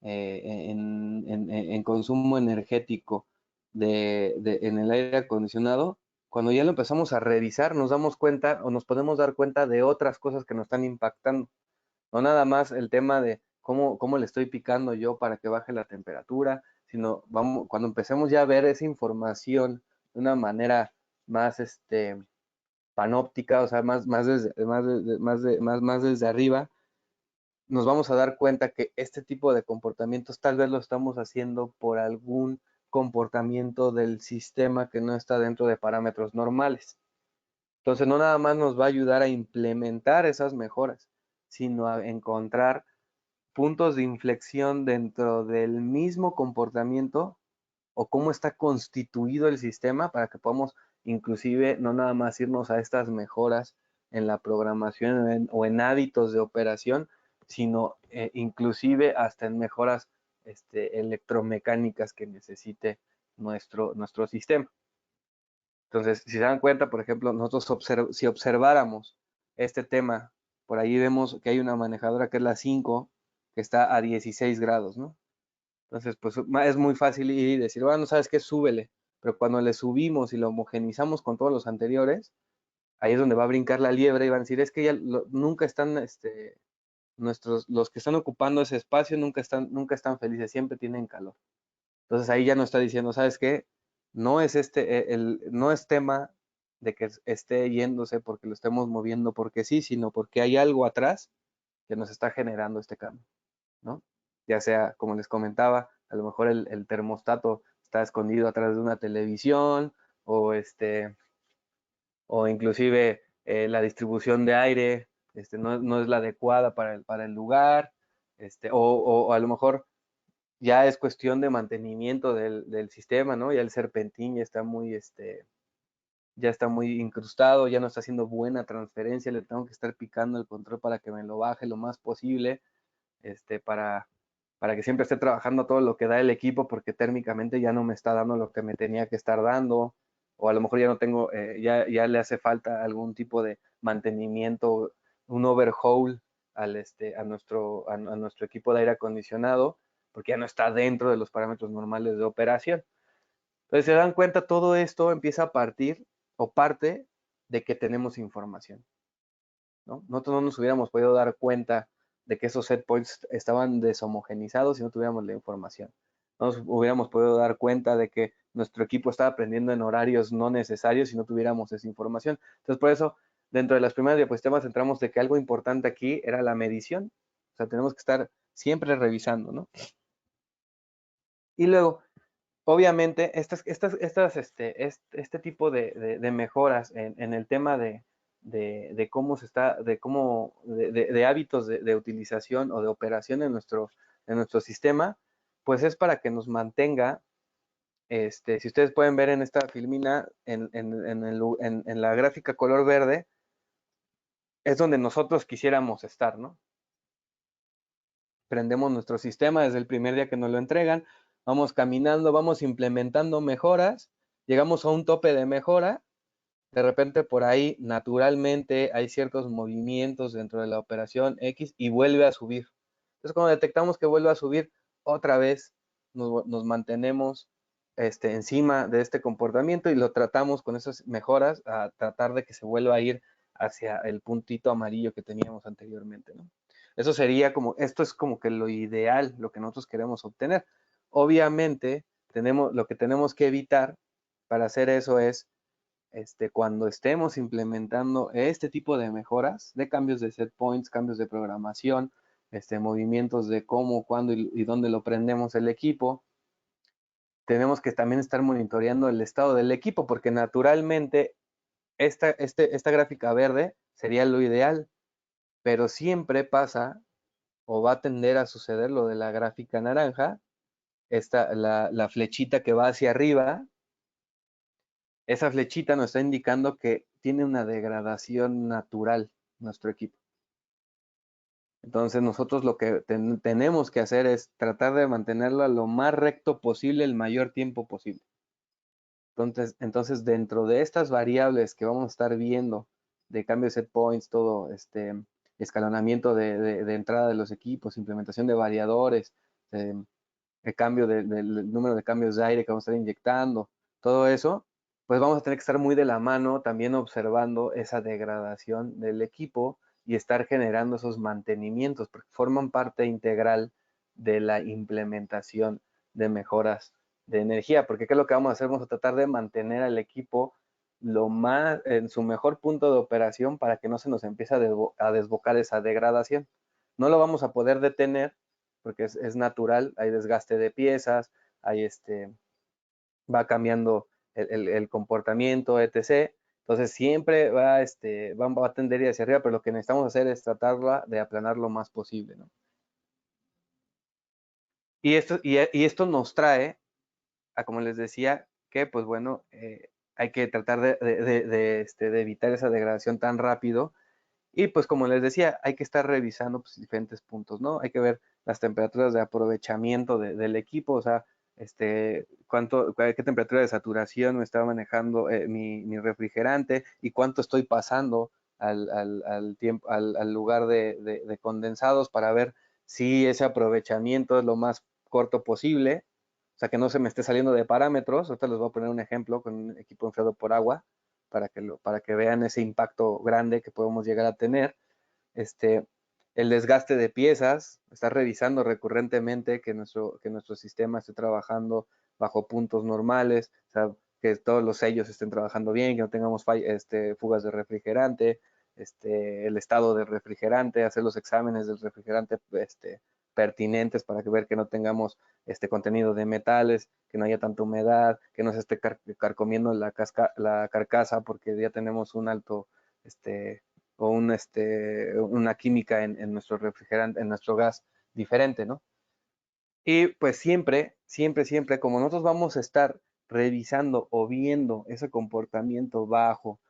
en consumo energético en el aire acondicionado, cuando ya lo empezamos a revisar, nos damos cuenta o nos podemos dar cuenta de otras cosas que nos están impactando. No nada más el tema de cómo le estoy picando yo para que baje la temperatura, sino cuando empecemos ya a ver esa información de una manera más panóptica, o sea, más desde arriba, nos vamos a dar cuenta que este tipo de comportamientos tal vez lo estamos haciendo por algún comportamiento del sistema que no está dentro de parámetros normales. Entonces, no nada más nos va a ayudar a implementar esas mejoras, sino a encontrar puntos de inflexión dentro del mismo comportamiento o cómo está constituido el sistema para que podamos inclusive no nada más irnos a estas mejoras en la programación o en hábitos de operación, sino inclusive hasta en mejoras electromecánicas que necesite nuestro sistema. Entonces, si se dan cuenta, por ejemplo, nosotros si observáramos este tema, por ahí vemos que hay una manejadora que es la 5, que está a 16 grados, ¿no? Entonces, pues es muy fácil ir y decir, bueno, ¿sabes qué? Súbele. Pero cuando le subimos y lo homogenizamos con todos los anteriores, ahí es donde va a brincar la liebre y van a decir, es que ya nunca están, los que están ocupando ese espacio nunca están felices, siempre tienen calor. Entonces ahí ya nos está diciendo, ¿sabes qué? No es no es tema de que esté yéndose porque lo estemos moviendo porque sí, sino porque hay algo atrás que nos está generando este cambio, ¿no? Ya sea, como les comentaba, a lo mejor el termostato está escondido atrás de una televisión o o inclusive la distribución de aire no es la adecuada para el lugar, o a lo mejor ya es cuestión de mantenimiento del sistema, ¿no? Ya el serpentín ya está muy incrustado, ya no está haciendo buena transferencia, le tengo que estar picando el control para que me lo baje lo más posible, este, para, para que siempre esté trabajando todo lo que da el equipo, porque térmicamente ya no me está dando lo que me tenía que estar dando, o a lo mejor ya no tengo, ya le hace falta algún tipo de mantenimiento, un overhaul a nuestro equipo de aire acondicionado, porque ya no está dentro de los parámetros normales de operación. Entonces, se dan cuenta, todo esto empieza a partir o parte de que tenemos información, ¿no? Nosotros no nos hubiéramos podido dar cuenta de que esos set points estaban deshomogenizados si no tuviéramos la información. No nos hubiéramos podido dar cuenta de que nuestro equipo estaba aprendiendo en horarios no necesarios si no tuviéramos esa información. Entonces, por eso, dentro de las primeras diapositivas entramos de que algo importante aquí era la medición. O sea, tenemos que estar siempre revisando, ¿no? Y luego, obviamente, este tipo de mejoras en el tema de cómo se está, de hábitos de utilización o de operación en nuestro sistema, pues es para que nos mantenga, si ustedes pueden ver en esta filmina, en la gráfica color verde, es donde nosotros quisiéramos estar, ¿no? Prendemos nuestro sistema desde el primer día que nos lo entregan, vamos caminando, vamos implementando mejoras, llegamos a un tope de mejora, de repente por ahí naturalmente hay ciertos movimientos dentro de la operación X y vuelve a subir. Entonces cuando detectamos que vuelve a subir, otra vez nos mantenemos encima de este comportamiento y lo tratamos con esas mejoras a tratar de que se vuelva a ir hacia el puntito amarillo que teníamos anteriormente, ¿no? Eso sería esto es como que lo ideal, lo que nosotros queremos obtener. Obviamente, lo que tenemos que evitar para hacer eso es, cuando estemos implementando este tipo de mejoras, de cambios de set points, cambios de programación, movimientos de cómo, cuándo y dónde lo prendemos el equipo, tenemos que también estar monitoreando el estado del equipo, porque naturalmente esta gráfica verde sería lo ideal, pero siempre pasa o va a tender a suceder lo de la gráfica naranja, la flechita que va hacia arriba, esa flechita nos está indicando que tiene una degradación natural nuestro equipo. Entonces nosotros lo que tenemos que hacer es tratar de mantenerla lo más recto posible el mayor tiempo posible. Entonces dentro de estas variables que vamos a estar viendo de cambio de set points, todo escalonamiento de entrada de los equipos, implementación de variadores, el cambio del número de cambios de aire que vamos a estar inyectando, todo eso, pues vamos a tener que estar muy de la mano también observando esa degradación del equipo y estar generando esos mantenimientos, porque forman parte integral de la implementación de mejoras de energía, porque ¿qué es lo que vamos a hacer? Vamos a tratar de mantener al equipo lo más en su mejor punto de operación para que no se nos empiece a desbocar esa degradación. No lo vamos a poder detener porque es natural, hay desgaste de piezas, va cambiando el comportamiento, etc. Entonces siempre va a tender hacia arriba, pero lo que necesitamos hacer es tratarla de aplanar lo más posible, ¿no? Y esto nos trae como les decía, que pues bueno, hay que tratar de evitar esa degradación tan rápido. Y pues como les decía, hay que estar revisando pues, diferentes puntos, ¿no? Hay que ver las temperaturas de aprovechamiento del equipo, o sea, qué temperatura de saturación me estaba manejando mi refrigerante y cuánto estoy pasando al lugar de condensados para ver si ese aprovechamiento es lo más corto posible, o sea, que no se me esté saliendo de parámetros. Ahorita les voy a poner un ejemplo con un equipo enfriado por agua para que vean ese impacto grande que podemos llegar a tener. El desgaste de piezas, estar revisando recurrentemente que nuestro sistema esté trabajando bajo puntos normales, o sea, que todos los sellos estén trabajando bien, que no tengamos fugas de refrigerante, el estado del refrigerante, hacer los exámenes del refrigerante pertinentes para ver que no tengamos contenido de metales, que no haya tanta humedad, que no se esté carcomiendo la carcasa porque ya tenemos un alto o una química en nuestro refrigerante, en nuestro gas diferente, ¿no? Y pues siempre, siempre, siempre, como nosotros vamos a estar revisando o viendo ese comportamiento bajo,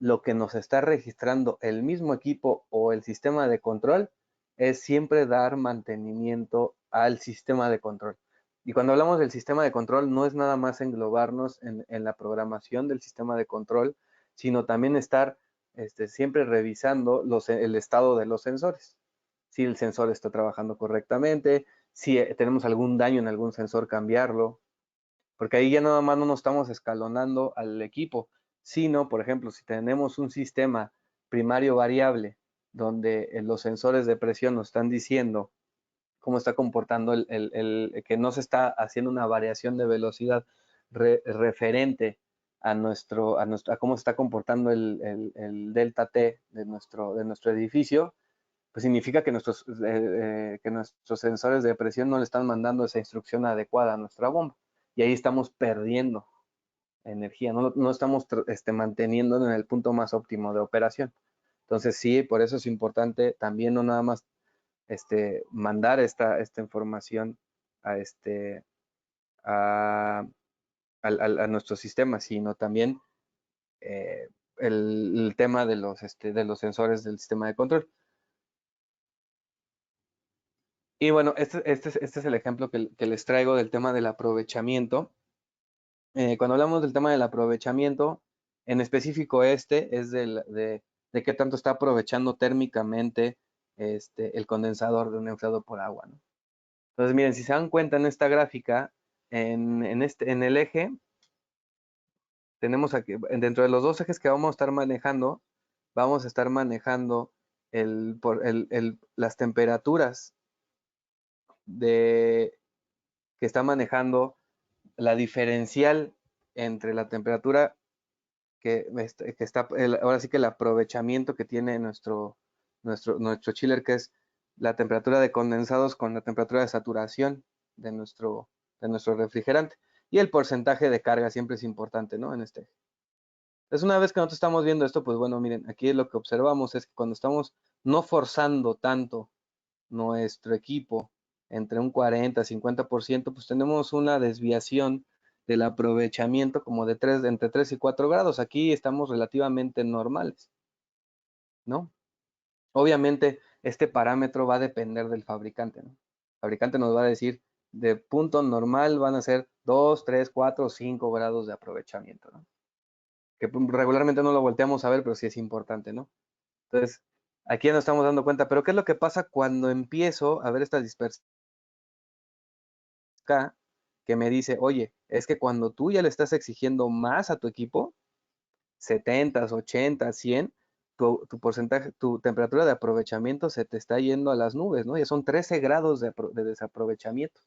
lo que nos está registrando el mismo equipo o el sistema de control, es siempre dar mantenimiento al sistema de control. Y cuando hablamos del sistema de control, no es nada más englobarnos en la programación del sistema de control, sino también estar siempre revisando el estado de los sensores. Si el sensor está trabajando correctamente, si tenemos algún daño en algún sensor, cambiarlo, porque ahí ya nada más no nos estamos escalonando al equipo, sino, por ejemplo, si tenemos un sistema primario variable donde los sensores de presión nos están diciendo cómo está comportando que no se está haciendo una variación de velocidad referente a cómo se está comportando el delta T de nuestro edificio, pues significa que nuestros sensores de presión no le están mandando esa instrucción adecuada a nuestra bomba. Y ahí estamos perdiendo energía, no estamos manteniendo en el punto más óptimo de operación. Entonces sí, por eso es importante también no nada más mandar esta información a, a, a nuestro sistema, sino también el tema de los sensores del sistema de control. Y bueno, este es el ejemplo que les traigo del tema del aprovechamiento. Cuando hablamos del tema del aprovechamiento, en específico es de qué tanto está aprovechando térmicamente el condensador de un enfriado por agua, ¿no? Entonces, miren, si se dan cuenta en esta gráfica, en el eje, tenemos aquí, dentro de los dos ejes que vamos a estar manejando, vamos a estar manejando las temperaturas que está manejando la diferencial entre la temperatura que está, ahora sí que el aprovechamiento que tiene nuestro chiller, que es la temperatura de condensados con la temperatura de saturación de nuestro refrigerante. Y el porcentaje de carga siempre es importante, ¿no? Entonces, una vez que nosotros estamos viendo esto, pues bueno, miren, aquí lo que observamos es que cuando estamos no forzando tanto nuestro equipo entre un 40-50%, pues tenemos una desviación del aprovechamiento como entre 3 y 4 grados. Aquí estamos relativamente normales, ¿no? Obviamente, este parámetro va a depender del fabricante, ¿no? El fabricante nos va a decir, de punto normal van a ser 2, 3, 4, 5 grados de aprovechamiento, ¿no? Que regularmente no lo volteamos a ver, pero sí es importante, ¿no? Entonces, aquí nos estamos dando cuenta, pero ¿qué es lo que pasa cuando empiezo a ver esta dispersión acá que me dice, oye, es que cuando tú ya le estás exigiendo más a tu equipo, 70, 80, 100, tu porcentaje, tu temperatura de aprovechamiento se te está yendo a las nubes, ¿no? Ya son 13 grados de desaprovechamiento.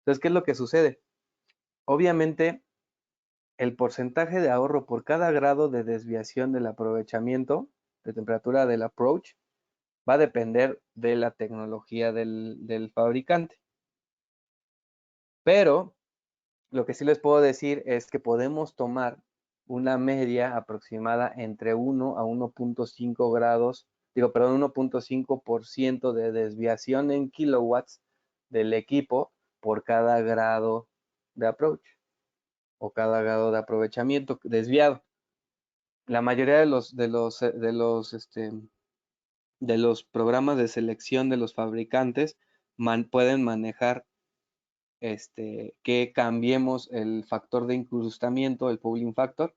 Entonces, ¿qué es lo que sucede? Obviamente, el porcentaje de ahorro por cada grado de desviación del aprovechamiento, de temperatura del approach, va a depender de la tecnología del fabricante. Pero lo que sí les puedo decir es que podemos tomar una media aproximada entre 1 a 1.5 grados, perdón, 1.5% de desviación en kilowatts del equipo por cada grado de approach o cada grado de aprovechamiento desviado. La mayoría de los programas de selección de los fabricantes pueden manejar que cambiemos el factor de incrustamiento, el pooling factor,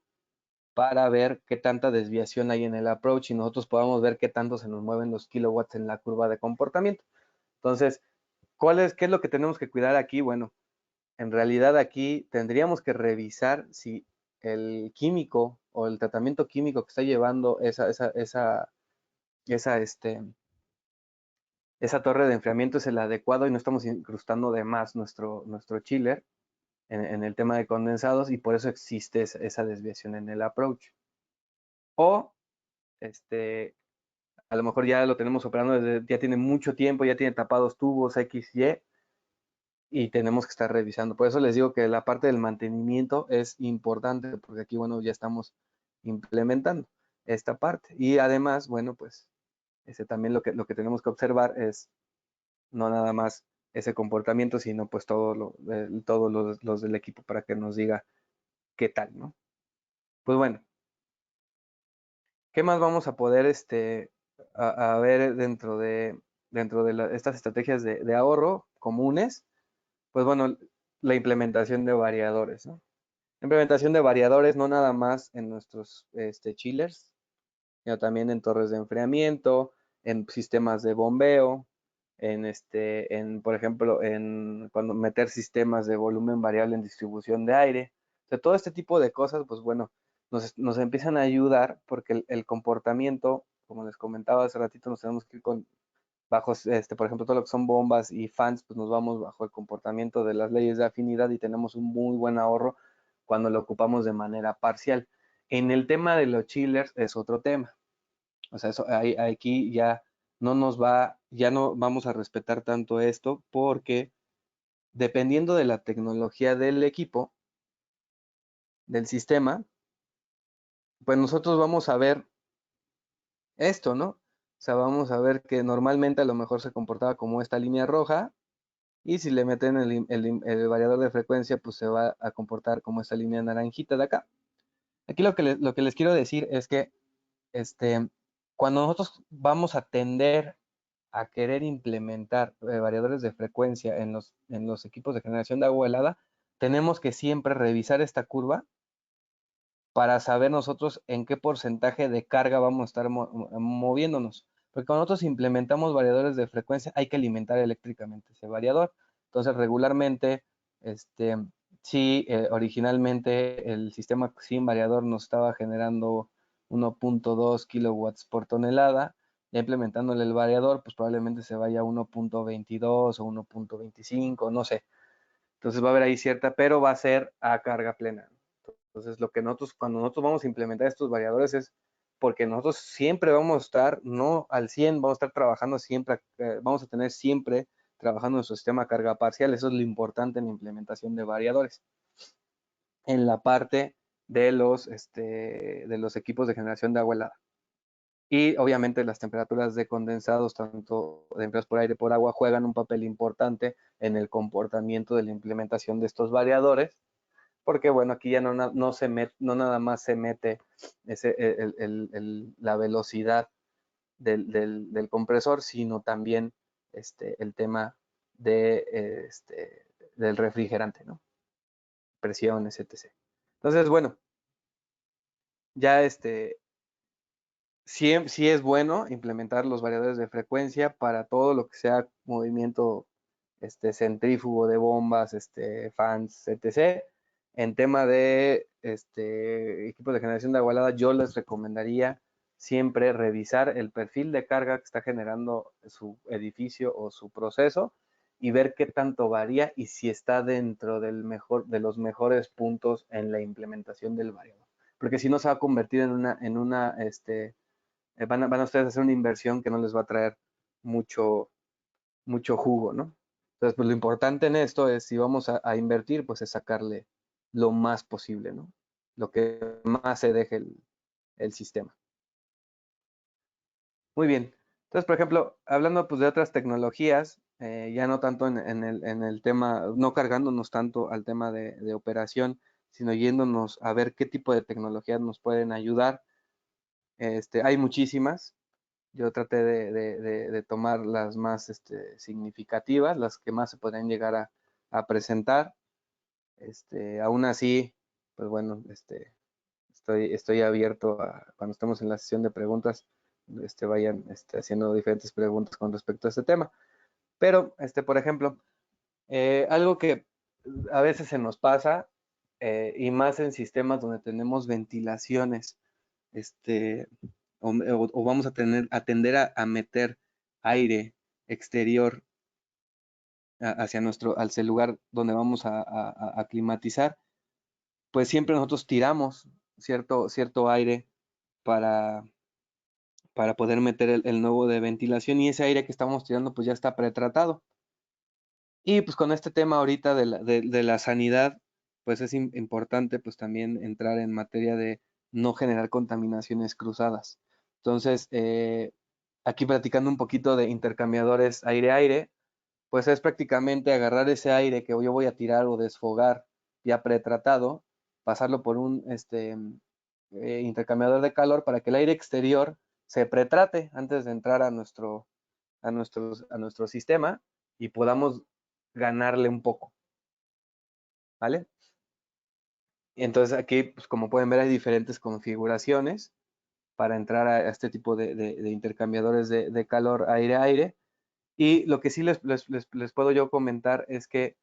para ver qué tanta desviación hay en el approach y nosotros podamos ver qué tanto se nos mueven los kilowatts en la curva de comportamiento. Entonces, ¿qué es lo que tenemos que cuidar aquí? Bueno, en realidad aquí tendríamos que revisar si el químico o el tratamiento químico que está llevando esa torre de enfriamiento es el adecuado y no estamos incrustando de más nuestro chiller en el tema de condensados y por eso existe esa desviación en el approach. O a lo mejor ya lo tenemos operando ya tiene mucho tiempo, ya tiene tapados tubos X, y tenemos que estar revisando. Por eso les digo que la parte del mantenimiento es importante, porque aquí, bueno, ya estamos implementando esta parte. Y además, bueno, pues también lo que tenemos que observar es no nada más ese comportamiento, sino pues todos los del equipo para que nos diga qué tal, ¿no? Pues bueno, ¿qué más vamos a poder a ver dentro de estas estrategias de ahorro comunes? Pues bueno, la implementación de variadores, ¿no? Implementación de variadores no nada más en nuestros chillers, sino también en torres de enfriamiento, en sistemas de bombeo, por ejemplo, cuando meter sistemas de volumen variable en distribución de aire. O sea, todo este tipo de cosas, pues bueno, nos empiezan a ayudar porque el comportamiento, como les comentaba hace ratito, nos tenemos que ir bajo, por ejemplo, todo lo que son bombas y fans, pues nos vamos bajo el comportamiento de las leyes de afinidad y tenemos un muy buen ahorro cuando lo ocupamos de manera parcial. En el tema de los chillers es otro tema. O sea, aquí ya no vamos a respetar tanto esto porque dependiendo de la tecnología del equipo, del sistema, pues nosotros vamos a ver esto, ¿no? O sea, vamos a ver que normalmente a lo mejor se comportaba como esta línea roja y si le meten el variador de frecuencia, pues se va a comportar como esta línea naranjita de acá. Aquí lo que les quiero decir es que cuando nosotros vamos a tender a querer implementar variadores de frecuencia en los equipos de generación de agua helada, tenemos que siempre revisar esta curva para saber nosotros en qué porcentaje de carga vamos a estar moviéndonos. Porque cuando nosotros implementamos variadores de frecuencia, hay que alimentar eléctricamente ese variador. Entonces, regularmente, si originalmente el sistema sin variador nos estaba generando 1.2 kilowatts por tonelada, ya implementándole el variador, pues probablemente se vaya a 1.22 o 1.25, no sé. Entonces va a haber ahí cierta, pero va a ser a carga plena. Entonces cuando nosotros vamos a implementar estos variadores es porque nosotros siempre vamos a estar, no al 100, vamos a estar trabajando siempre, vamos a tener siempre trabajando en nuestro sistema a carga parcial. Eso es lo importante en la implementación de variadores. En la parte de los equipos de generación de agua helada. Y obviamente las temperaturas de condensados, tanto de empleados por aire por agua, juegan un papel importante en el comportamiento de la implementación de estos variadores, porque bueno, aquí ya no nada más se mete la velocidad del compresor, sino también el tema del refrigerante, ¿no? Presiones, etc. Entonces, bueno, ya sí es bueno implementar los variadores de frecuencia para todo lo que sea movimiento centrífugo de bombas, fans, etc. En tema de equipos de generación de agua helada, yo les recomendaría siempre revisar el perfil de carga que está generando su edificio o su proceso y ver qué tanto varía y si está dentro de los mejores puntos en la implementación del variador. Porque si no se va a convertir van a ustedes a hacer una inversión que no les va a traer mucho, mucho jugo, ¿no? Entonces, pues lo importante en esto es, si vamos a invertir, pues es sacarle lo más posible, ¿no? Lo que más se deje el sistema. Muy bien. Entonces, por ejemplo, hablando pues de otras tecnologías, ya no tanto en el tema, no cargándonos tanto al tema de operación, sino yéndonos a ver qué tipo de tecnologías nos pueden ayudar. Hay muchísimas. Yo traté de tomar las más significativas, las que más se podrían llegar a presentar. Aún así, pues bueno, estoy abierto a cuando estemos en la sesión de preguntas, vayan haciendo diferentes preguntas con respecto a este tema. Pero, por ejemplo, algo que a veces se nos pasa, y más en sistemas donde tenemos ventilaciones, este, o vamos a tender a meter aire exterior hacia hacia el lugar donde vamos a climatizar, pues siempre nosotros tiramos cierto aire para, para poder meter el nuevo de ventilación, y ese aire que estamos tirando pues ya está pretratado. Y pues con este tema ahorita de la sanidad, pues es importante pues también entrar en materia de no generar contaminaciones cruzadas. Entonces, aquí platicando un poquito de intercambiadores aire-aire, pues es prácticamente agarrar ese aire que yo voy a tirar o desfogar ya pretratado, pasarlo por un intercambiador de calor para que el aire exterior se pretrate antes de entrar a nuestro sistema y podamos ganarle un poco, ¿vale? Y entonces aquí, pues como pueden ver, hay diferentes configuraciones para entrar a este tipo de intercambiadores de calor aire-aire. Y lo que sí les puedo yo comentar es que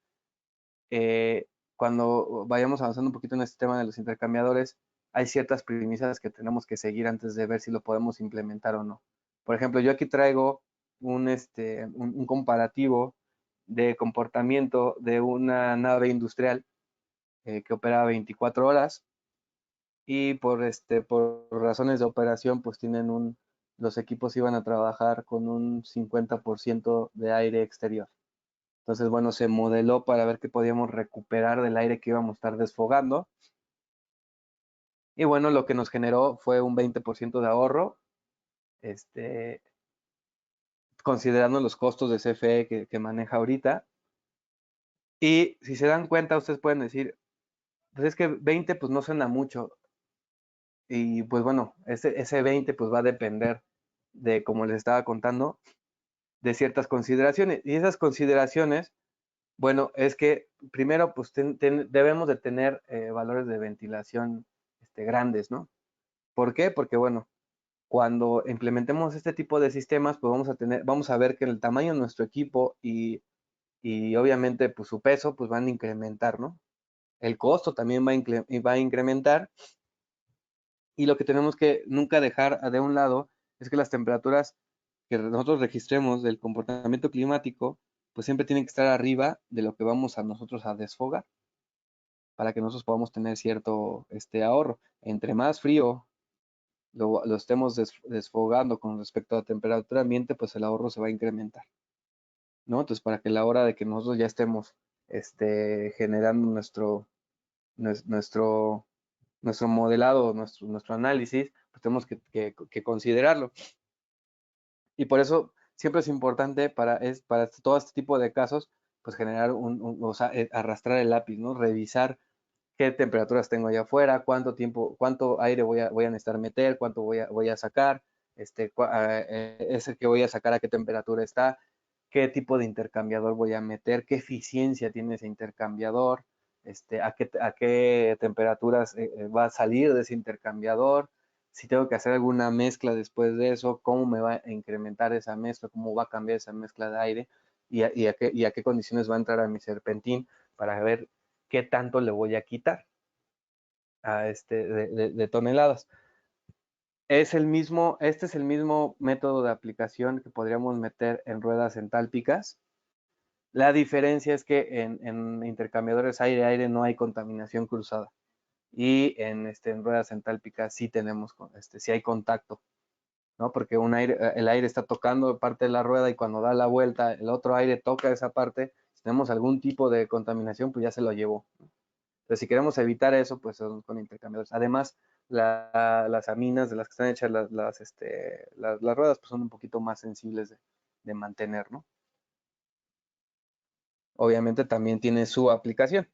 cuando vayamos avanzando un poquito en este tema de los intercambiadores, hay ciertas premisas que tenemos que seguir antes de ver si lo podemos implementar o no. Por ejemplo, yo aquí traigo un comparativo de comportamiento de una nave industrial que opera 24 horas, y por razones de operación, pues los equipos iban a trabajar con un 50% de aire exterior. Entonces, bueno, se modeló para ver qué podíamos recuperar del aire que íbamos a estar desfogando. Y bueno, lo que nos generó fue un 20% de ahorro, este, considerando los costos de CFE que maneja ahorita. Y si se dan cuenta, ustedes pueden decir, pues es que 20 pues no suena mucho. Y pues bueno, ese 20 pues va a depender de, como les estaba contando, de ciertas consideraciones. Y esas consideraciones, bueno, es que primero pues debemos de tener valores de ventilación grandes, ¿no? ¿Por qué? Porque bueno, cuando implementemos este tipo de sistemas, pues vamos a ver que el tamaño de nuestro equipo y obviamente pues su peso pues van a incrementar, ¿no? El costo también va a incrementar, y lo que tenemos que nunca dejar de un lado es que las temperaturas que nosotros registremos del comportamiento climático pues siempre tienen que estar arriba de lo que vamos a nosotros a desfogar, para que nosotros podamos tener cierto ahorro. Entre más frío lo estemos desfogando con respecto a la temperatura ambiente, pues el ahorro se va a incrementar, ¿no? Entonces, para que a la hora de que nosotros ya estemos generando nuestro, nuestro modelado, nuestro análisis, pues tenemos que considerarlo. Y por eso siempre es importante para todo este tipo de casos, pues generar o sea, arrastrar el lápiz, ¿no? Revisar qué temperaturas tengo allá afuera, cuánto tiempo, cuánto aire voy a necesitar meter, cuánto voy a sacar, ese que voy a sacar a qué temperatura está, qué tipo de intercambiador voy a meter, qué eficiencia tiene ese intercambiador, a qué temperaturas va a salir de ese intercambiador, si tengo que hacer alguna mezcla después de eso, cómo me va a incrementar esa mezcla, cómo va a cambiar esa mezcla de aire, y a qué condiciones va a entrar a mi serpentín para ver qué tanto le voy a quitar de toneladas. Este es el mismo método de aplicación que podríamos meter en ruedas entálpicas. La diferencia es que en intercambiadores aire-aire no hay contaminación cruzada, y en ruedas entálpicas sí sí hay contacto, ¿no? Porque el aire está tocando parte de la rueda, y cuando da la vuelta el otro aire toca esa parte. Si tenemos algún tipo de contaminación, pues ya se lo llevó. Entonces, si queremos evitar eso, pues son con intercambiadores. Además, las aminas de las que están hechas las ruedas, pues son un poquito más sensibles de mantener, ¿no? Obviamente también tiene su aplicación.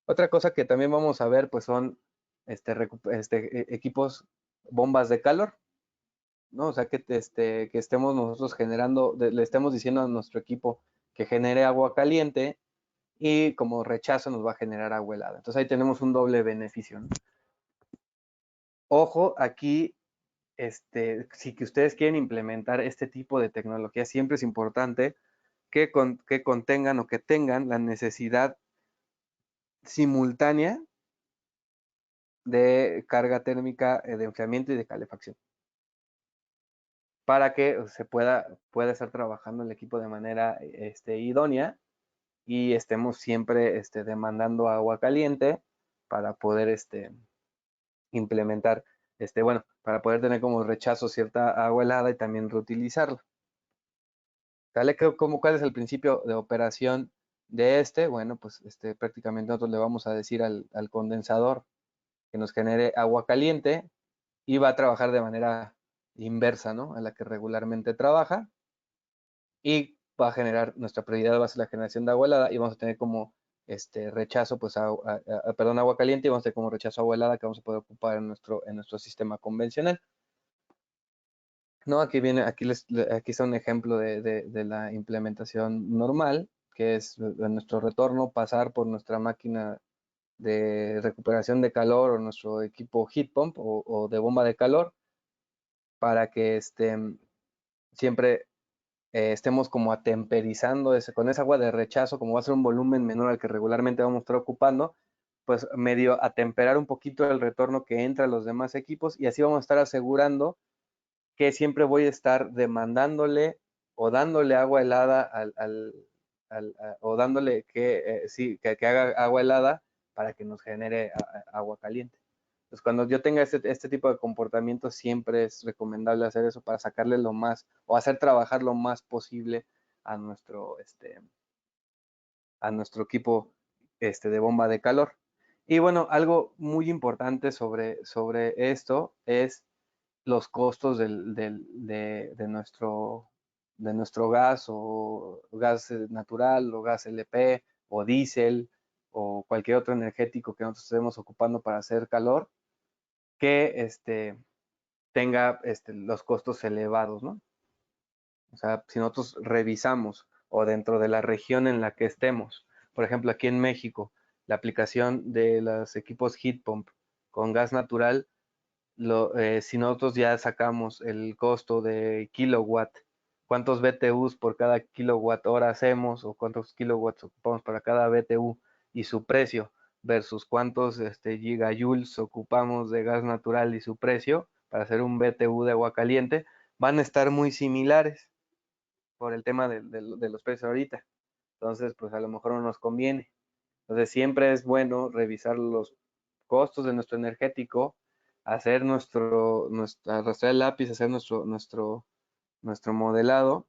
Otra cosa que también vamos a ver, pues son equipos, bombas de calor, ¿no? O sea, que estemos nosotros generando, le estemos diciendo a nuestro equipo que genere agua caliente, y como rechazo nos va a generar agua helada. Entonces ahí tenemos un doble beneficio, ¿no? Ojo, aquí, si que ustedes quieren implementar este tipo de tecnología, siempre es importante que contengan o que tengan la necesidad simultánea de carga térmica, de enfriamiento y de calefacción, para que se pueda estar trabajando el equipo de manera idónea y estemos siempre demandando agua caliente para poder implementar, bueno, para poder tener como rechazo cierta agua helada y también reutilizarla. ¿Vale? ¿Cuál es el principio de operación de Bueno, pues prácticamente nosotros le vamos a decir al condensador que nos genere agua caliente y va a trabajar de manera inversa, ¿no? A la que regularmente trabaja, y va a generar, nuestra prioridad va a ser la generación de agua helada y vamos a tener como rechazo, pues, perdón, agua caliente, y vamos a tener como rechazo agua helada que vamos a poder ocupar en nuestro sistema convencional. No, aquí está un ejemplo de la implementación normal, que es en nuestro retorno pasar por nuestra máquina de recuperación de calor o nuestro equipo heat pump o de bomba de calor, para que siempre estemos como atemperizando con esa agua de rechazo. Como va a ser un volumen menor al que regularmente vamos a estar ocupando, pues medio atemperar un poquito el retorno que entra a los demás equipos, y así vamos a estar asegurando que siempre voy a estar demandándole o dándole agua helada o dándole que haga agua helada para que nos genere agua caliente. Entonces, cuando yo tenga este tipo de comportamiento, siempre es recomendable hacer eso para sacarle lo más, o hacer trabajar lo más posible a nuestro equipo de bomba de calor. Y bueno, algo muy importante sobre esto es los costos de nuestro gas, o gas natural, o gas LP, o diésel, o cualquier otro energético que nosotros estemos ocupando para hacer calor, que tenga los costos elevados, ¿no? O sea, si nosotros revisamos, o dentro de la región en la que estemos, por ejemplo, aquí en México, la aplicación de los equipos heat pump con gas natural, si nosotros ya sacamos el costo de kilowatt, cuántos BTUs por cada kilowatt hora hacemos, o cuántos kilowatts ocupamos para cada BTU, y su precio, versus cuántos gigajoules ocupamos de gas natural y su precio para hacer un BTU de agua caliente, van a estar muy similares por el tema de los precios ahorita. Entonces, pues a lo mejor no nos conviene. Entonces, siempre es bueno revisar los costos de nuestro energético, hacer arrastrar el lápiz, hacer nuestro modelado,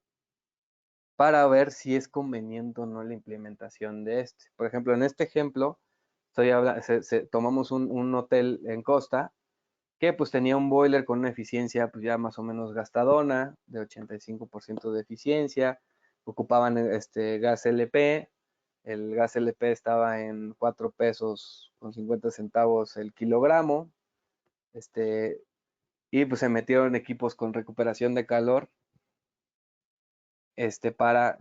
para ver si es conveniente o no la implementación de este. Por ejemplo, en este ejemplo, tomamos un hotel en Costa que pues tenía un boiler con una eficiencia pues ya más o menos gastadona, de 85% de eficiencia. Ocupaban gas LP. El gas LP estaba en 4 pesos con 50 centavos el kilogramo. Y pues se metieron equipos con recuperación de calor para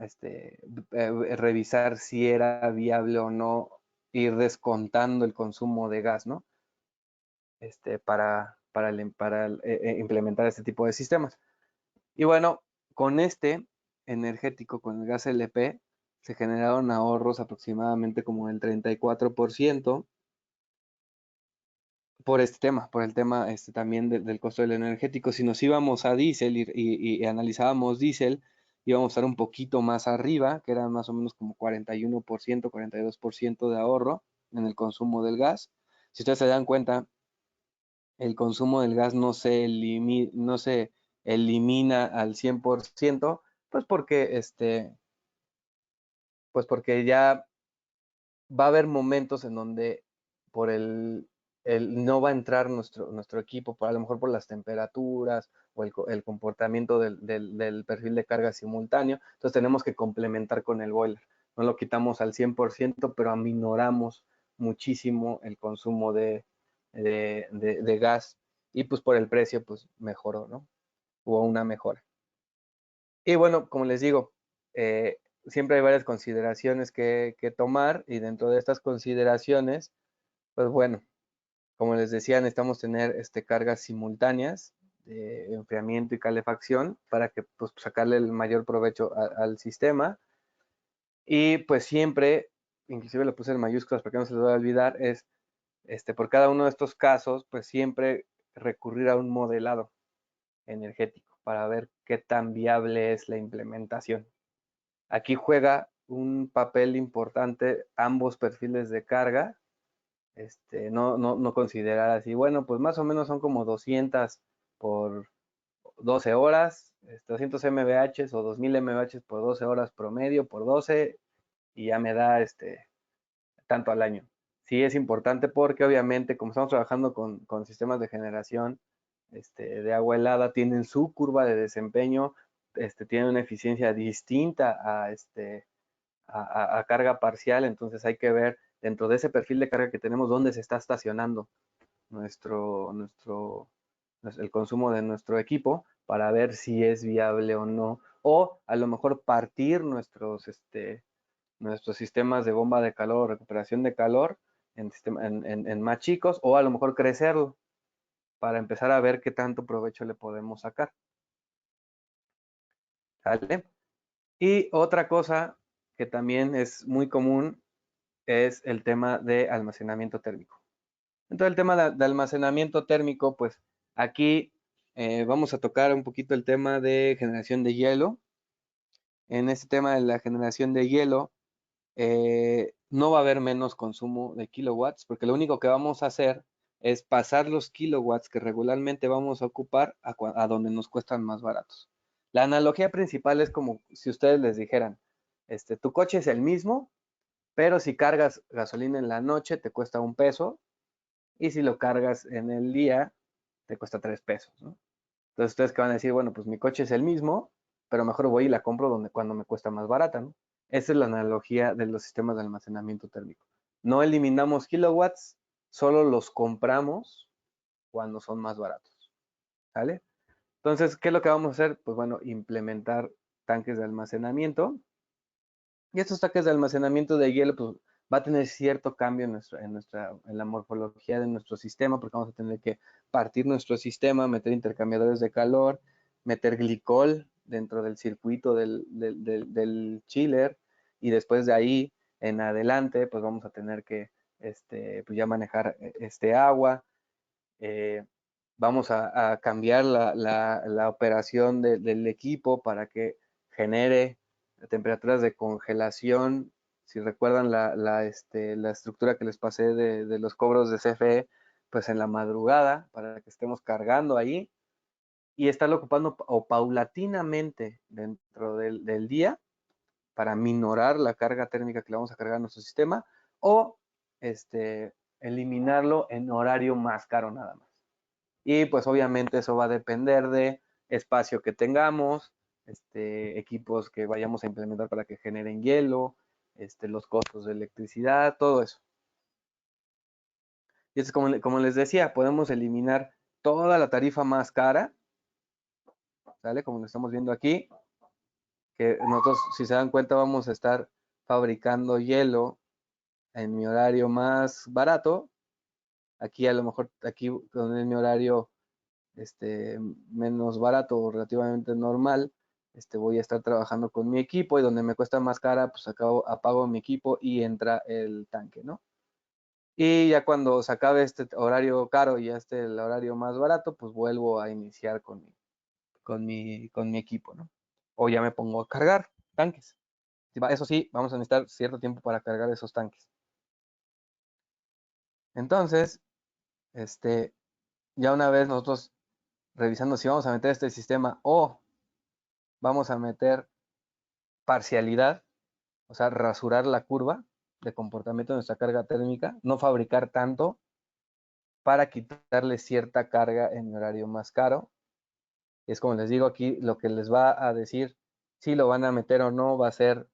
revisar si era viable o no ir descontando el consumo de gas, ¿no? Para implementar este tipo de sistemas. Y bueno, con este energético, con el gas LP, se generaron ahorros aproximadamente como del 34% por este tema, por el tema también del costo del energético. Si nos íbamos a diésel y analizábamos diésel, íbamos a estar un poquito más arriba, que eran más o menos como 41%, 42% de ahorro en el consumo del gas. Si ustedes se dan cuenta, el consumo del gas no se elimina al 100%, pues porque ya va a haber momentos en donde por no va a entrar nuestro equipo, a lo mejor por las temperaturas o el comportamiento del perfil de carga simultáneo. Entonces tenemos que complementar con el boiler. No lo quitamos al 100%, pero aminoramos muchísimo el consumo de gas, y pues por el precio pues mejoró, ¿no? Hubo una mejora. Y bueno, como les digo, siempre hay varias consideraciones que tomar, y dentro de estas consideraciones, pues bueno, como les decía, necesitamos tener cargas simultáneas de enfriamiento y calefacción para que pues sacarle el mayor provecho al sistema. Y pues siempre, inclusive lo puse en mayúsculas para que no se les vaya a olvidar, es por cada uno de estos casos, pues siempre recurrir a un modelado energético para ver qué tan viable es la implementación. Aquí juega un papel importante ambos perfiles de carga, no considerar así, bueno, pues más o menos son como 200 por 12 horas, 200 MBH o 2000 MBH por 12 horas promedio, por 12, y ya me da tanto al año. Sí es importante porque obviamente como estamos trabajando con sistemas de generación de agua helada, tienen su curva de desempeño, tienen una eficiencia distinta a carga parcial, entonces hay que ver dentro de ese perfil de carga que tenemos dónde se está estacionando el consumo de nuestro equipo para ver si es viable o no, o a lo mejor partir nuestros sistemas de bomba de calor o recuperación de calor en más chicos, o a lo mejor crecerlo para empezar a ver qué tanto provecho le podemos sacar. ¿Sale? Y otra cosa que también es muy común es el tema de almacenamiento térmico. Entonces el tema de almacenamiento térmico, pues aquí vamos a tocar un poquito el tema de generación de hielo. En este tema de la generación de hielo, no va a haber menos consumo de kilowatts, porque lo único que vamos a hacer es pasar los kilowatts que regularmente vamos a ocupar a donde nos cuestan más baratos. La analogía principal es como si ustedes les dijeran, tu coche es el mismo, pero si cargas gasolina en la noche te cuesta $1, y si lo cargas en el día te cuesta $3, ¿no? Entonces ustedes que van a decir, bueno, pues mi coche es el mismo, pero mejor voy y la compro cuando me cuesta más barata, ¿no? Esa es la analogía de los sistemas de almacenamiento térmico. No eliminamos kilowatts, solo los compramos cuando son más baratos, ¿sale? Entonces, ¿qué es lo que vamos a hacer? Pues bueno, implementar tanques de almacenamiento. Y estos tanques de almacenamiento de hielo, pues va a tener cierto cambio en la morfología de nuestro sistema, porque vamos a tener que partir nuestro sistema, meter intercambiadores de calor, meter glicol dentro del circuito del chiller, y después de ahí en adelante, pues vamos a tener que pues ya manejar este agua. eh, Vamos a cambiar la operación del equipo para que genere temperaturas de congelación. Si recuerdan la estructura que les pasé de los cobros de CFE, pues en la madrugada, para que estemos cargando ahí y estarlo ocupando o paulatinamente dentro del día para minorar la carga térmica que le vamos a cargar a nuestro sistema, o eliminarlo en horario más caro nada más. Y pues obviamente eso va a depender de espacio que tengamos, equipos que vayamos a implementar para que generen hielo, los costos de electricidad, todo eso. Y es como les decía, podemos eliminar toda la tarifa más cara, ¿sale? Como lo estamos viendo aquí, que nosotros, si se dan cuenta, vamos a estar fabricando hielo en mi horario más barato. Aquí a lo mejor, aquí con mi horario menos barato o relativamente normal, voy a estar trabajando con mi equipo, y donde me cuesta más cara, pues apago mi equipo y entra el tanque, ¿no? Y ya cuando se acabe este horario caro y ya esté el horario más barato, pues vuelvo a iniciar con mi equipo, ¿no? O ya me pongo a cargar tanques. Eso sí, vamos a necesitar cierto tiempo para cargar esos tanques. Entonces, ya una vez nosotros revisando si vamos a meter este sistema o vamos a meter parcialidad, o sea, rasurar la curva de comportamiento de nuestra carga térmica, no fabricar tanto para quitarle cierta carga en horario más caro. Es como les digo aquí, lo que les va a decir si lo van a meter o no va a ser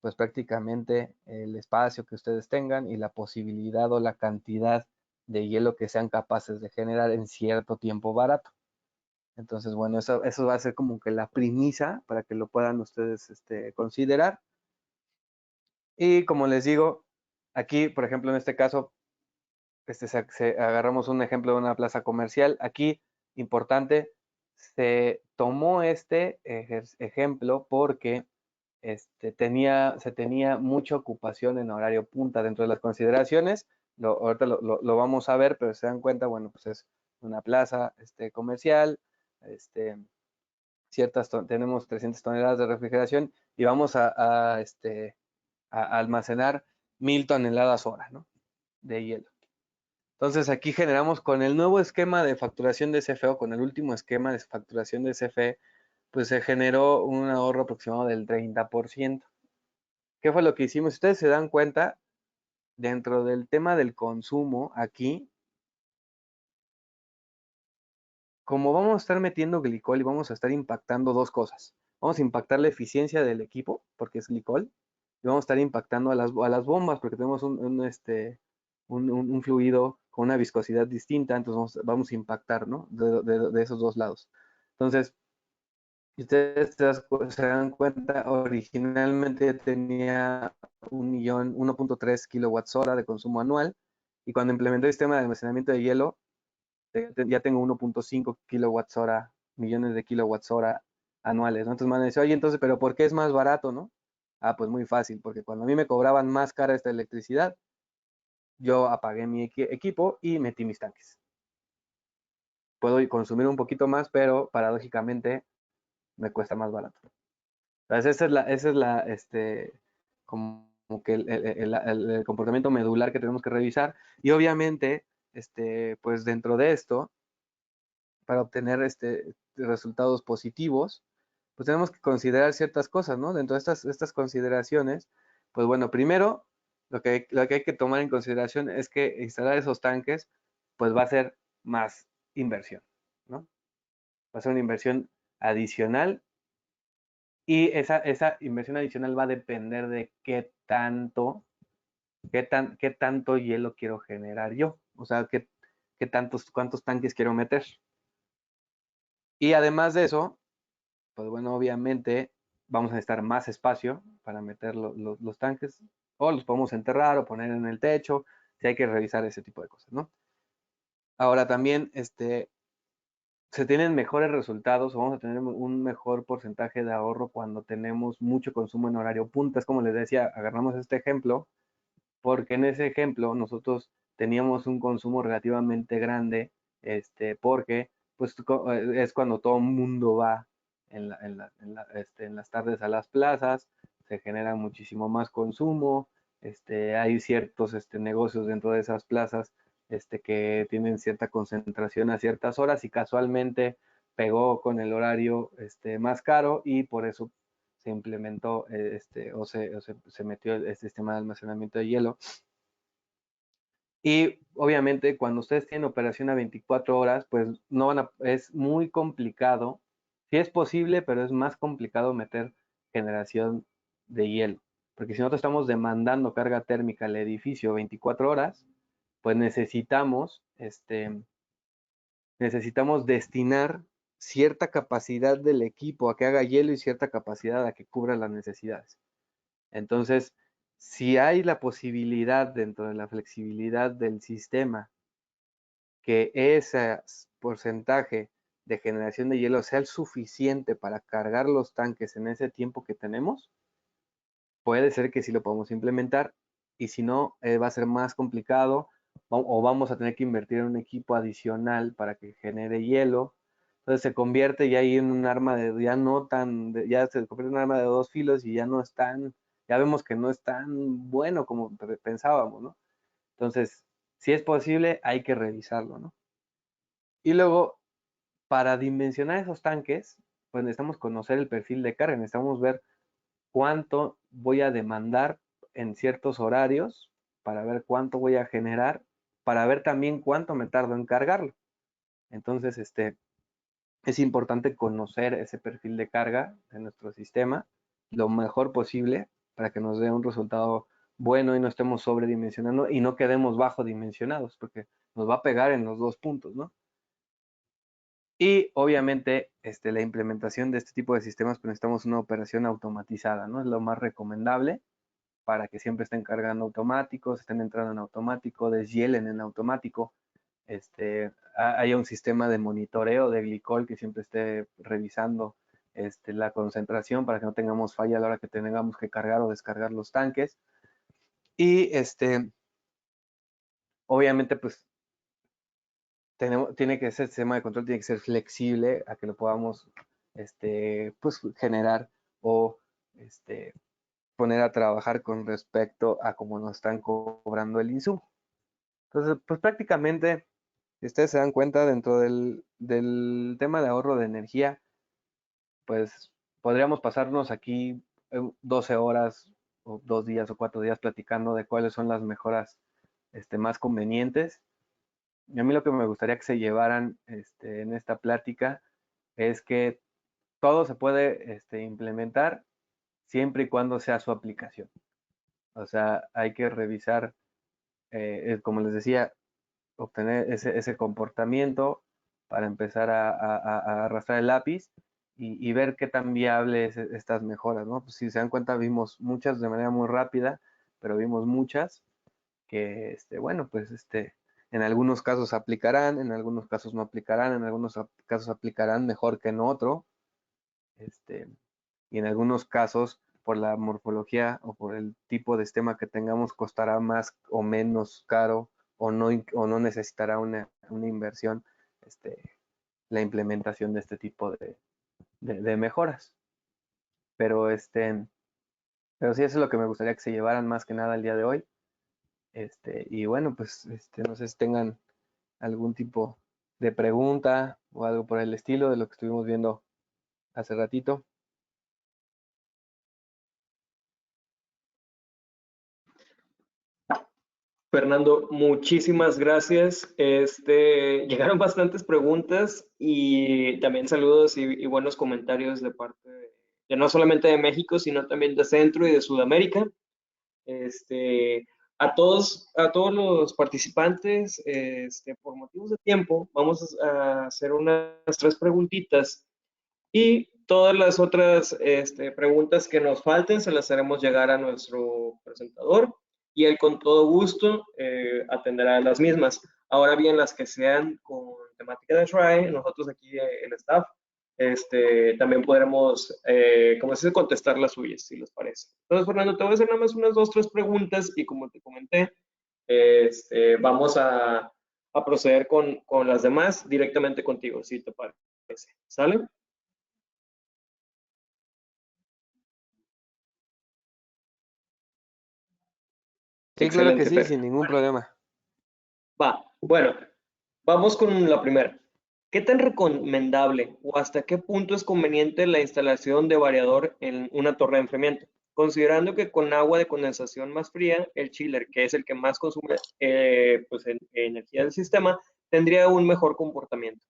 pues prácticamente el espacio que ustedes tengan y la posibilidad o la cantidad de hielo que sean capaces de generar en cierto tiempo barato. Entonces, bueno, eso va a ser como que la premisa para que lo puedan ustedes considerar. Y como les digo, aquí, por ejemplo, en este caso, agarramos un ejemplo de una plaza comercial. Aquí, importante, se tomó este ejemplo porque se tenía mucha ocupación en horario punta. Dentro de las consideraciones, ahorita lo vamos a ver, pero se dan cuenta, bueno, pues es una plaza comercial, este, tenemos 300 toneladas de refrigeración y vamos a almacenar 1000 toneladas hora, ¿no? De hielo. Entonces aquí generamos con el nuevo esquema de facturación de CFE o con el último esquema de facturación de CFE, pues se generó un ahorro aproximado del 30%. ¿Qué fue lo que hicimos? Si ustedes se dan cuenta, dentro del tema del consumo, aquí, como vamos a estar metiendo glicol y vamos a estar impactando dos cosas. Vamos a impactar la eficiencia del equipo, porque es glicol, y vamos a estar impactando a las bombas, porque tenemos un fluido con una viscosidad distinta, entonces vamos a impactar, ¿no? De esos dos lados. Entonces, si ustedes se dan cuenta, originalmente tenía 1.3 kilowatts hora de consumo anual, y cuando implementé el sistema de almacenamiento de hielo, ya tengo 1.5 kilowatts hora, millones de kilowatts hora anuales, ¿no? Entonces me han dicho, oye, entonces, ¿pero por qué es más barato, no? Ah, pues muy fácil, porque cuando a mí me cobraban más cara esta electricidad, yo apagué mi equipo y metí mis tanques. Puedo consumir un poquito más, pero paradójicamente me cuesta más barato. Entonces, como que el comportamiento medular que tenemos que revisar. Y obviamente, pues dentro de esto, para obtener resultados positivos, pues tenemos que considerar ciertas cosas, ¿no? Dentro de estas consideraciones, pues bueno, primero, lo que hay que tomar en consideración es que instalar esos tanques, pues va a ser más inversión, ¿no? Va a ser una inversión adicional y esa inversión adicional va a depender de qué tanto hielo quiero generar yo, o sea, cuántos tanques quiero meter. Y además de eso, pues bueno, obviamente vamos a necesitar más espacio para meter los tanques, o los podemos enterrar o poner en el techo, si hay que revisar ese tipo de cosas, ¿no? Ahora también, se tienen mejores resultados o vamos a tener un mejor porcentaje de ahorro cuando tenemos mucho consumo en horario punta. Es como les decía, agarramos este ejemplo, porque en ese ejemplo nosotros teníamos un consumo relativamente grande, porque pues es cuando todo el mundo va en las tardes a las plazas, se genera muchísimo más consumo, hay ciertos negocios dentro de esas plazas que tienen cierta concentración a ciertas horas y casualmente pegó con el horario más caro y por eso se implementó se metió este sistema de almacenamiento de hielo. Y obviamente cuando ustedes tienen operación a 24 horas, pues no es muy complicado. Sí es posible, pero es más complicado meter generación de hielo. Porque si nosotros estamos demandando carga térmica al edificio 24 horas, pues necesitamos destinar cierta capacidad del equipo a que haga hielo y cierta capacidad a que cubra las necesidades. Entonces, si hay la posibilidad dentro de la flexibilidad del sistema que ese porcentaje de generación de hielo sea el suficiente para cargar los tanques en ese tiempo que tenemos, puede ser que sí lo podamos implementar y si no, va a ser más complicado o vamos a tener que invertir en un equipo adicional para que genere hielo. Entonces se convierte ya ahí en un arma ya no tan, ya se convierte en un arma de dos filos y ya no es tan, ya vemos que no es tan bueno como pensábamos, ¿no? Entonces, si es posible, hay que revisarlo, ¿no? Y luego, para dimensionar esos tanques, pues necesitamos conocer el perfil de carga, necesitamos ver cuánto voy a demandar en ciertos horarios, para ver cuánto voy a generar, para ver también cuánto me tardo en cargarlo. Entonces, es importante conocer ese perfil de carga de nuestro sistema lo mejor posible para que nos dé un resultado bueno y no estemos sobredimensionando y no quedemos bajo dimensionados, porque nos va a pegar en los dos puntos, ¿no? Y obviamente la implementación de este tipo de sistemas, pues necesitamos una operación automatizada, ¿no? Es lo más recomendable para que siempre estén cargando automáticos, estén entrando en automático, deshielen en automático, haya un sistema de monitoreo de glicol que siempre esté revisando la concentración para que no tengamos falla a la hora que tengamos que cargar o descargar los tanques. Y obviamente pues tiene que ser, el sistema de control tiene que ser flexible a que lo podamos pues generar o poner a trabajar con respecto a cómo nos están cobrando el insumo. Entonces, pues prácticamente, si ustedes se dan cuenta, dentro del tema de ahorro de energía, pues podríamos pasarnos aquí 12 horas o 2 días o 4 días platicando de cuáles son las mejoras más convenientes. Y a mí lo que me gustaría que se llevaran en esta plática es que todo se puede implementar siempre y cuando sea su aplicación. O sea, hay que revisar, como les decía, obtener ese comportamiento para empezar a arrastrar el lápiz y ver qué tan viables estas mejoras, ¿no? Pues si se dan cuenta, vimos muchas de manera muy rápida, pero vimos muchas que, bueno, pues en algunos casos aplicarán, en algunos casos no aplicarán, en algunos casos aplicarán mejor que en otro, y en algunos casos por la morfología o por el tipo de sistema que tengamos costará más o menos caro o no necesitará una inversión la implementación de este tipo de mejoras. Pero pero sí, eso es lo que me gustaría que se llevaran más que nada el día de hoy. Y bueno, pues no sé si tengan algún tipo de pregunta o algo por el estilo de lo que estuvimos viendo hace ratito. Fernando, muchísimas gracias. Llegaron bastantes preguntas y también saludos y buenos comentarios de parte de no solamente de México, sino también de Centro y de Sudamérica. A todos los participantes, por motivos de tiempo, vamos a hacer unas 3 preguntitas y todas las otras preguntas que nos falten se las haremos llegar a nuestro presentador y él con todo gusto atenderá las mismas. Ahora bien, las que sean con temática de SRAE, nosotros aquí el staff, también podremos, como se dice, contestar las suyas, si les parece. Entonces, Fernando, te voy a hacer nada más unas 2, 3 preguntas y como te comenté, vamos a proceder con las demás directamente contigo, si te parece. ¿Sale? Sí, claro que Excelente, sí, Fer. sin ningún problema. Va, bueno, vamos con la primera. ¿Qué tan recomendable o hasta qué punto es conveniente la instalación de variador en una torre de enfriamiento? Considerando que con agua de condensación más fría, el chiller, que es el que más consume pues, energía del sistema, tendría un mejor comportamiento.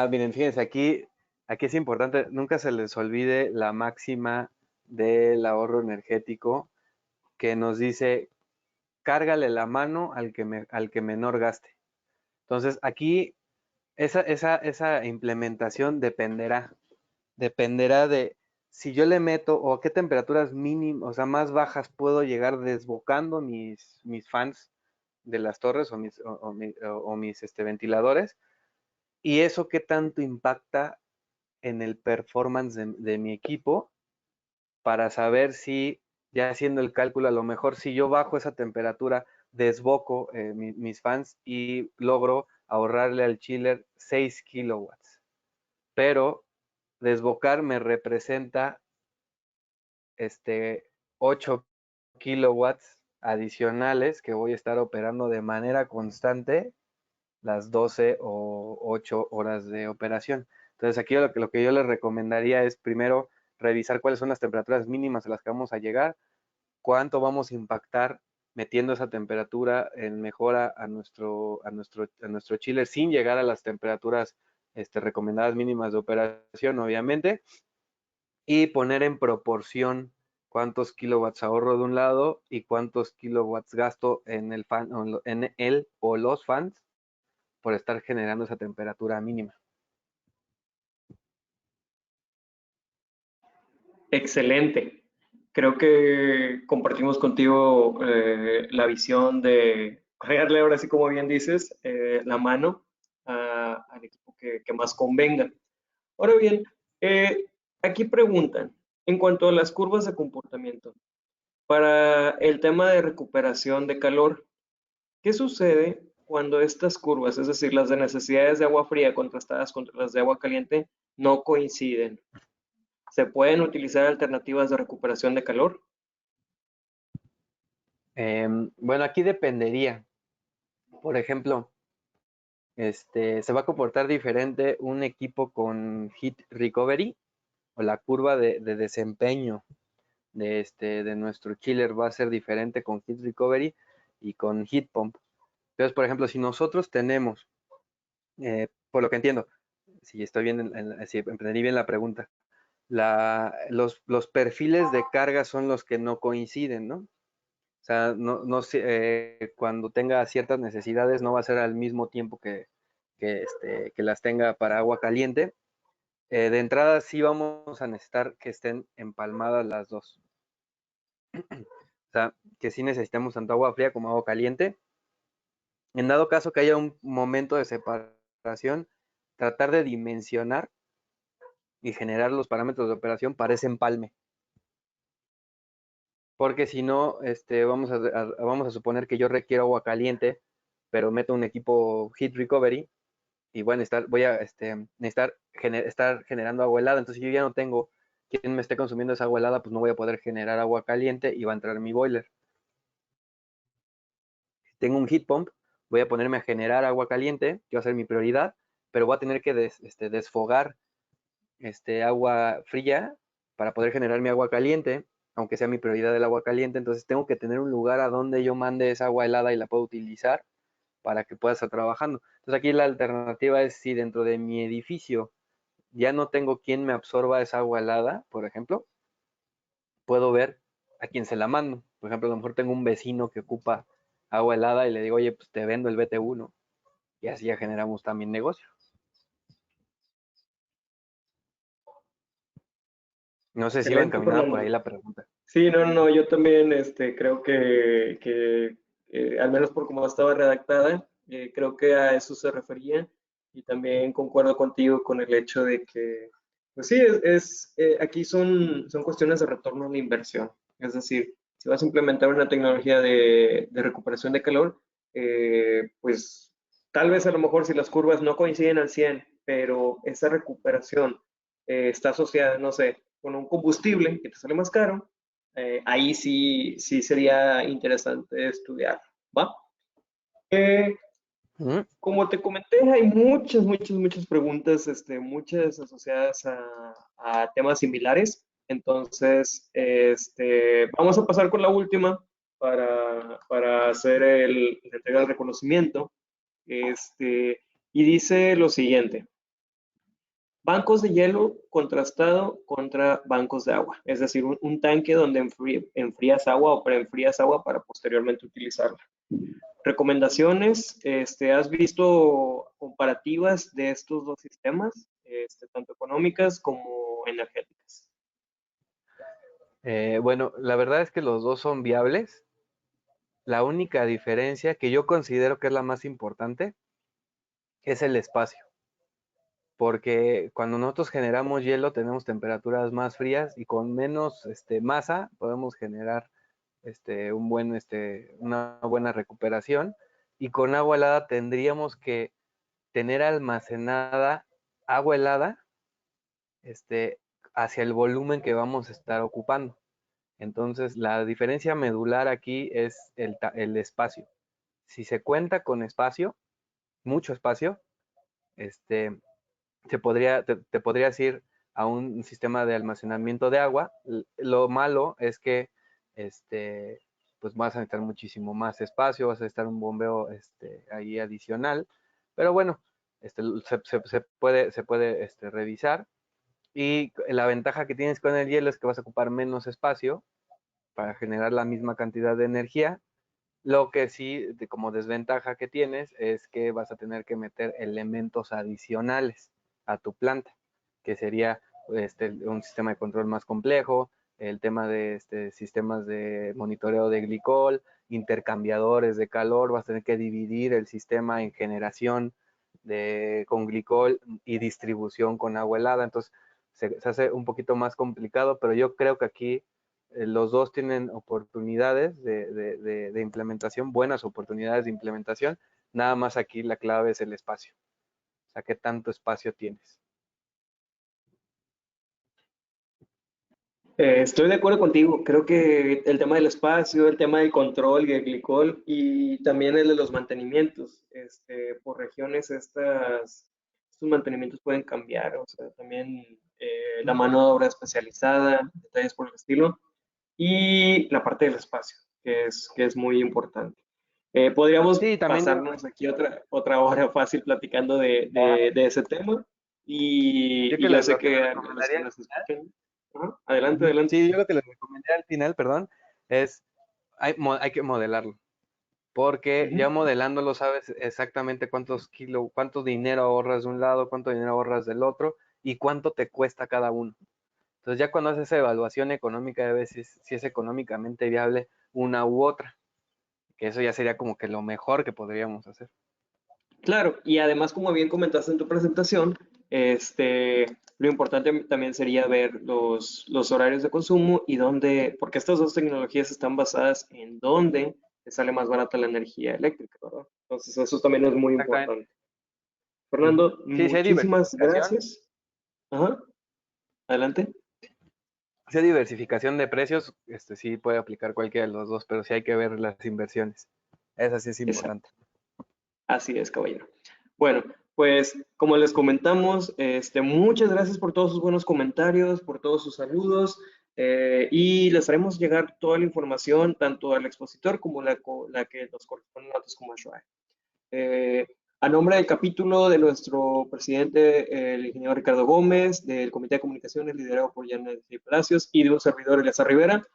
Miren, fíjense, aquí es importante, nunca se les olvide la máxima del ahorro energético que nos dice, cárgale la mano al que menor gaste. Entonces, aquí esa implementación dependerá de si yo le meto o a qué temperaturas mínimas, o sea, más bajas puedo llegar desbocando mis fans de las torres o mis ventiladores, y eso qué tanto impacta en el performance de mi equipo para saber si, ya haciendo el cálculo, a lo mejor si yo bajo esa temperatura, desboco mis fans y logro ahorrarle al chiller 6 kilowatts. Pero desbocar me representa 8 kilowatts adicionales que voy a estar operando de manera constante las 12 o 8 horas de operación. Entonces aquí lo que yo les recomendaría es primero revisar cuáles son las temperaturas mínimas a las que vamos a llegar, cuánto vamos a impactar metiendo esa temperatura en mejora a nuestro chiller sin llegar a las temperaturas recomendadas mínimas de operación, obviamente, y poner en proporción cuántos kilowatts ahorro de un lado y cuántos kilowatts gasto en el fan, en el o los fans por estar generando esa temperatura mínima. Excelente. Creo que compartimos contigo la visión de cargarle ahora sí, como bien dices, la mano al equipo que más convenga. Ahora bien, aquí preguntan, en cuanto a las curvas de comportamiento, para el tema de recuperación de calor, ¿qué sucede cuando estas curvas, es decir, las de necesidades de agua fría contrastadas contra las de agua caliente, no coinciden? ¿Se pueden utilizar alternativas de recuperación de calor? Bueno, aquí dependería. Por ejemplo, se va a comportar diferente un equipo con heat recovery o la curva de desempeño de nuestro chiller va a ser diferente con heat recovery y con heat pump. Entonces, por ejemplo, si nosotros tenemos, por lo que entiendo, si estoy bien, si emprendí bien la pregunta, los perfiles de carga son los que no coinciden, ¿no? O sea, cuando tenga ciertas necesidades no va a ser al mismo tiempo que las tenga para agua caliente. De entrada sí vamos a necesitar que estén empalmadas las dos. O sea, que sí necesitamos tanto agua fría como agua caliente. En dado caso que haya un momento de separación, tratar de dimensionar y generar los parámetros de operación para ese empalme. Porque si no, vamos a suponer que yo requiero agua caliente, pero meto un equipo heat recovery y voy a necesitar estar generando agua helada. Entonces, si yo ya no tengo quien me esté consumiendo esa agua helada, pues no voy a poder generar agua caliente y va a entrar mi boiler. Si tengo un heat pump, voy a ponerme a generar agua caliente, que va a ser mi prioridad, pero voy a tener que desfogar agua fría para poder generar mi agua caliente, aunque sea mi prioridad el agua caliente. Entonces, tengo que tener un lugar a donde yo mande esa agua helada y la pueda utilizar para que pueda estar trabajando. Entonces, aquí la alternativa es si dentro de mi edificio ya no tengo quien me absorba esa agua helada, por ejemplo, puedo ver a quién se la mando. Por ejemplo, a lo mejor tengo un vecino que ocupa agua helada y le digo, oye, pues te vendo el BT1 y así ya generamos también negocio. No sé si iba Excelente, encaminada por Fernando. ahí la pregunta. Sí, no, yo también creo que al menos por cómo estaba redactada, creo que a eso se refería y también concuerdo contigo con el hecho de que, pues sí, aquí son cuestiones de retorno a la inversión. Es decir, si vas a implementar una tecnología de recuperación de calor, pues tal vez a lo mejor si las curvas no coinciden al 100, pero esa recuperación está asociada, no sé, con un combustible que te sale más caro, ahí sí sería interesante estudiar, ¿va? Eh, Ujú. Como te comenté, hay muchas preguntas, muchas asociadas a temas similares. Entonces, vamos a pasar con la última para hacer la entrega del reconocimiento. Y dice lo siguiente. Bancos de hielo contrastado contra bancos de agua, es decir, un tanque donde enfrías agua o preenfrías agua para posteriormente utilizarla. Recomendaciones, ¿has visto comparativas de estos dos sistemas, tanto económicas como energéticas? Bueno, la verdad es que los dos son viables. La única diferencia que yo considero que es la más importante es el espacio, porque cuando nosotros generamos hielo tenemos temperaturas más frías y con menos masa podemos generar una buena recuperación, y con agua helada tendríamos que tener almacenada agua helada este, hacia el volumen que vamos a estar ocupando. Entonces, la diferencia medular aquí es el espacio. Si se cuenta con espacio, mucho espacio, este, te podrías ir a un sistema de almacenamiento de agua. Lo malo es que este, pues vas a necesitar muchísimo más espacio, vas a necesitar un bombeo ahí adicional, pero bueno, se puede revisar. Y la ventaja que tienes con el hielo es que vas a ocupar menos espacio para generar la misma cantidad de energía. Lo que sí, como desventaja que tienes, es que vas a tener que meter elementos adicionales a tu planta, que sería un sistema de control más complejo, el tema de sistemas de monitoreo de glicol, intercambiadores de calor, vas a tener que dividir el sistema en generación con glicol y distribución con agua helada. Entonces se hace un poquito más complicado, pero yo creo que aquí los dos tienen oportunidades de implementación, buenas oportunidades de implementación. Nada más aquí la clave es el espacio. O sea, ¿qué tanto espacio tienes? Estoy de acuerdo contigo. Creo que el tema del espacio, el tema del control y el glicol y también el de los mantenimientos, por regiones estos mantenimientos pueden cambiar. O sea, también la mano de obra especializada, detalles por el estilo y la parte del espacio, que es muy importante. Podríamos Sí, también yo, pasarnos aquí otra hora fácil platicando de ese tema yo y que yo sé lo que les que a los que recomendaría. nos escuchan, ajá, adelante, Ujú. adelante. Sí, yo lo que les recomendaría al final, perdón, es hay que modelarlo. Porque Ujú. ya modelándolo sabes exactamente cuánto dinero ahorras de un lado, cuánto dinero ahorras del otro y cuánto te cuesta cada uno. Entonces ya cuando haces esa evaluación económica de ver si es económicamente viable una u otra, que eso ya sería como que lo mejor que podríamos hacer. Claro, y además, como bien comentaste en tu presentación, lo importante también sería ver los horarios de consumo y dónde, porque estas dos tecnologías están basadas en dónde te sale más barata la energía eléctrica, ¿verdad? Entonces, eso también es muy Exactamente. importante. Ujú. Fernando, Sí, si hay muchísimas diversificación, gracias. Ajá, adelante. si hay diversificación de precios, sí puede aplicar cualquiera de los dos, pero sí hay que ver las inversiones. Esa sí es Exacto. importante. Así es, caballero. Bueno, pues como les comentamos, muchas gracias por todos sus buenos comentarios, por todos sus saludos, y les haremos llegar toda la información, tanto al expositor como la que nos corresponde a nosotros como a Shrai. A nombre del capítulo de nuestro presidente, el ingeniero Ricardo Gómez, del Comité de Comunicaciones liderado por Janet G. Palacios y de un servidor, Eliazar Rivera,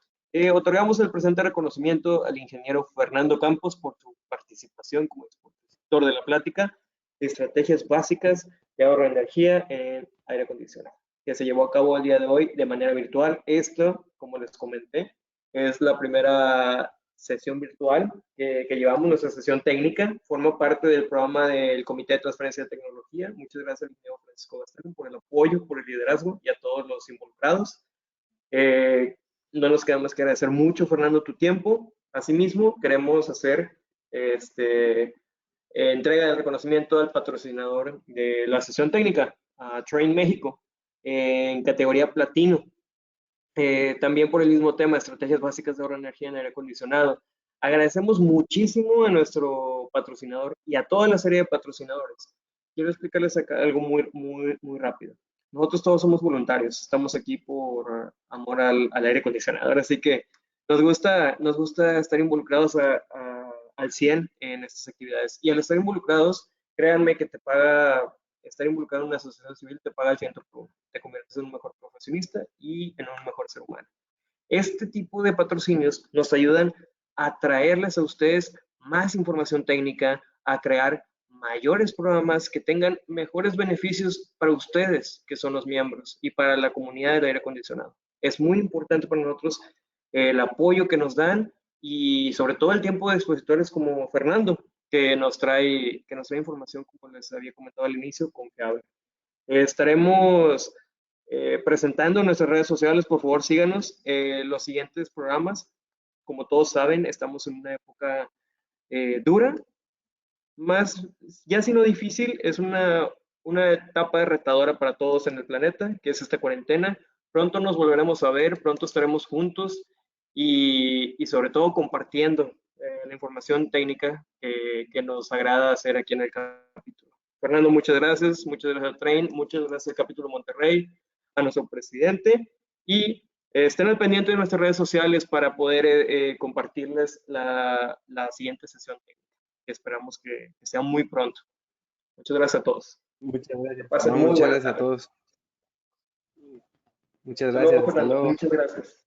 otorgamos el presente reconocimiento al ingeniero Fernando Campos por su participación como expositor de la plática Estrategias Básicas de Ahorro de Energía en Aire Acondicionado, que se llevó a cabo el día de hoy de manera virtual. Esto, como les comenté, es la primera sesión virtual que llevamos, nuestra sesión técnica, forma parte del programa del Comité de Transferencia de Tecnología. Muchas gracias al ingeniero Francisco Bastrán por el apoyo, por el liderazgo y a todos los involucrados. Eh, no nos queda más que agradecer mucho, Fernando, tu tiempo. Asimismo, queremos hacer entrega del reconocimiento al patrocinador de la sesión técnica, a Train México, en categoría platino. También por el mismo tema, estrategias básicas de ahorro de energía en aire acondicionado. Agradecemos muchísimo a nuestro patrocinador y a toda la serie de patrocinadores. Quiero explicarles acá algo muy, muy, muy rápido. Nosotros todos somos voluntarios, estamos aquí por amor al aire acondicionado, así que nos gusta estar involucrados al 100 en estas actividades. Y al estar involucrados, créanme que te paga estar involucrado en una asociación civil te paga el 100 por te conviertes en un mejor profesionista y en un mejor ser humano. Este tipo de patrocinios nos ayudan a traerles a ustedes más información técnica, a crear mayores programas que tengan mejores beneficios para ustedes, que son los miembros, y para la comunidad del aire acondicionado. Es muy importante para nosotros el apoyo que nos dan y sobre todo el tiempo de expositores como Fernando, que nos trae información, como les había comentado al inicio, confiable. Estaremos presentando en nuestras redes sociales, por favor síganos los siguientes programas. Como todos saben, estamos en una época dura, más, ya si no difícil, es una etapa retadora para todos en el planeta, que es esta cuarentena. Pronto nos volveremos a ver, pronto estaremos juntos y sobre todo compartiendo la información técnica que nos agrada hacer aquí en el capítulo. Fernando, muchas gracias al Train, muchas gracias al capítulo Monterrey, a nuestro presidente y estén al pendiente de nuestras redes sociales para poder compartirles la siguiente sesión técnica que esperamos que sea muy pronto. Muchas gracias a todos. Muchas Que gracias. pasen No, muy muchas buena gracias a tarde. todos. Muchas Hasta luego, gracias. Hasta Fernando. luego. Muchas gracias.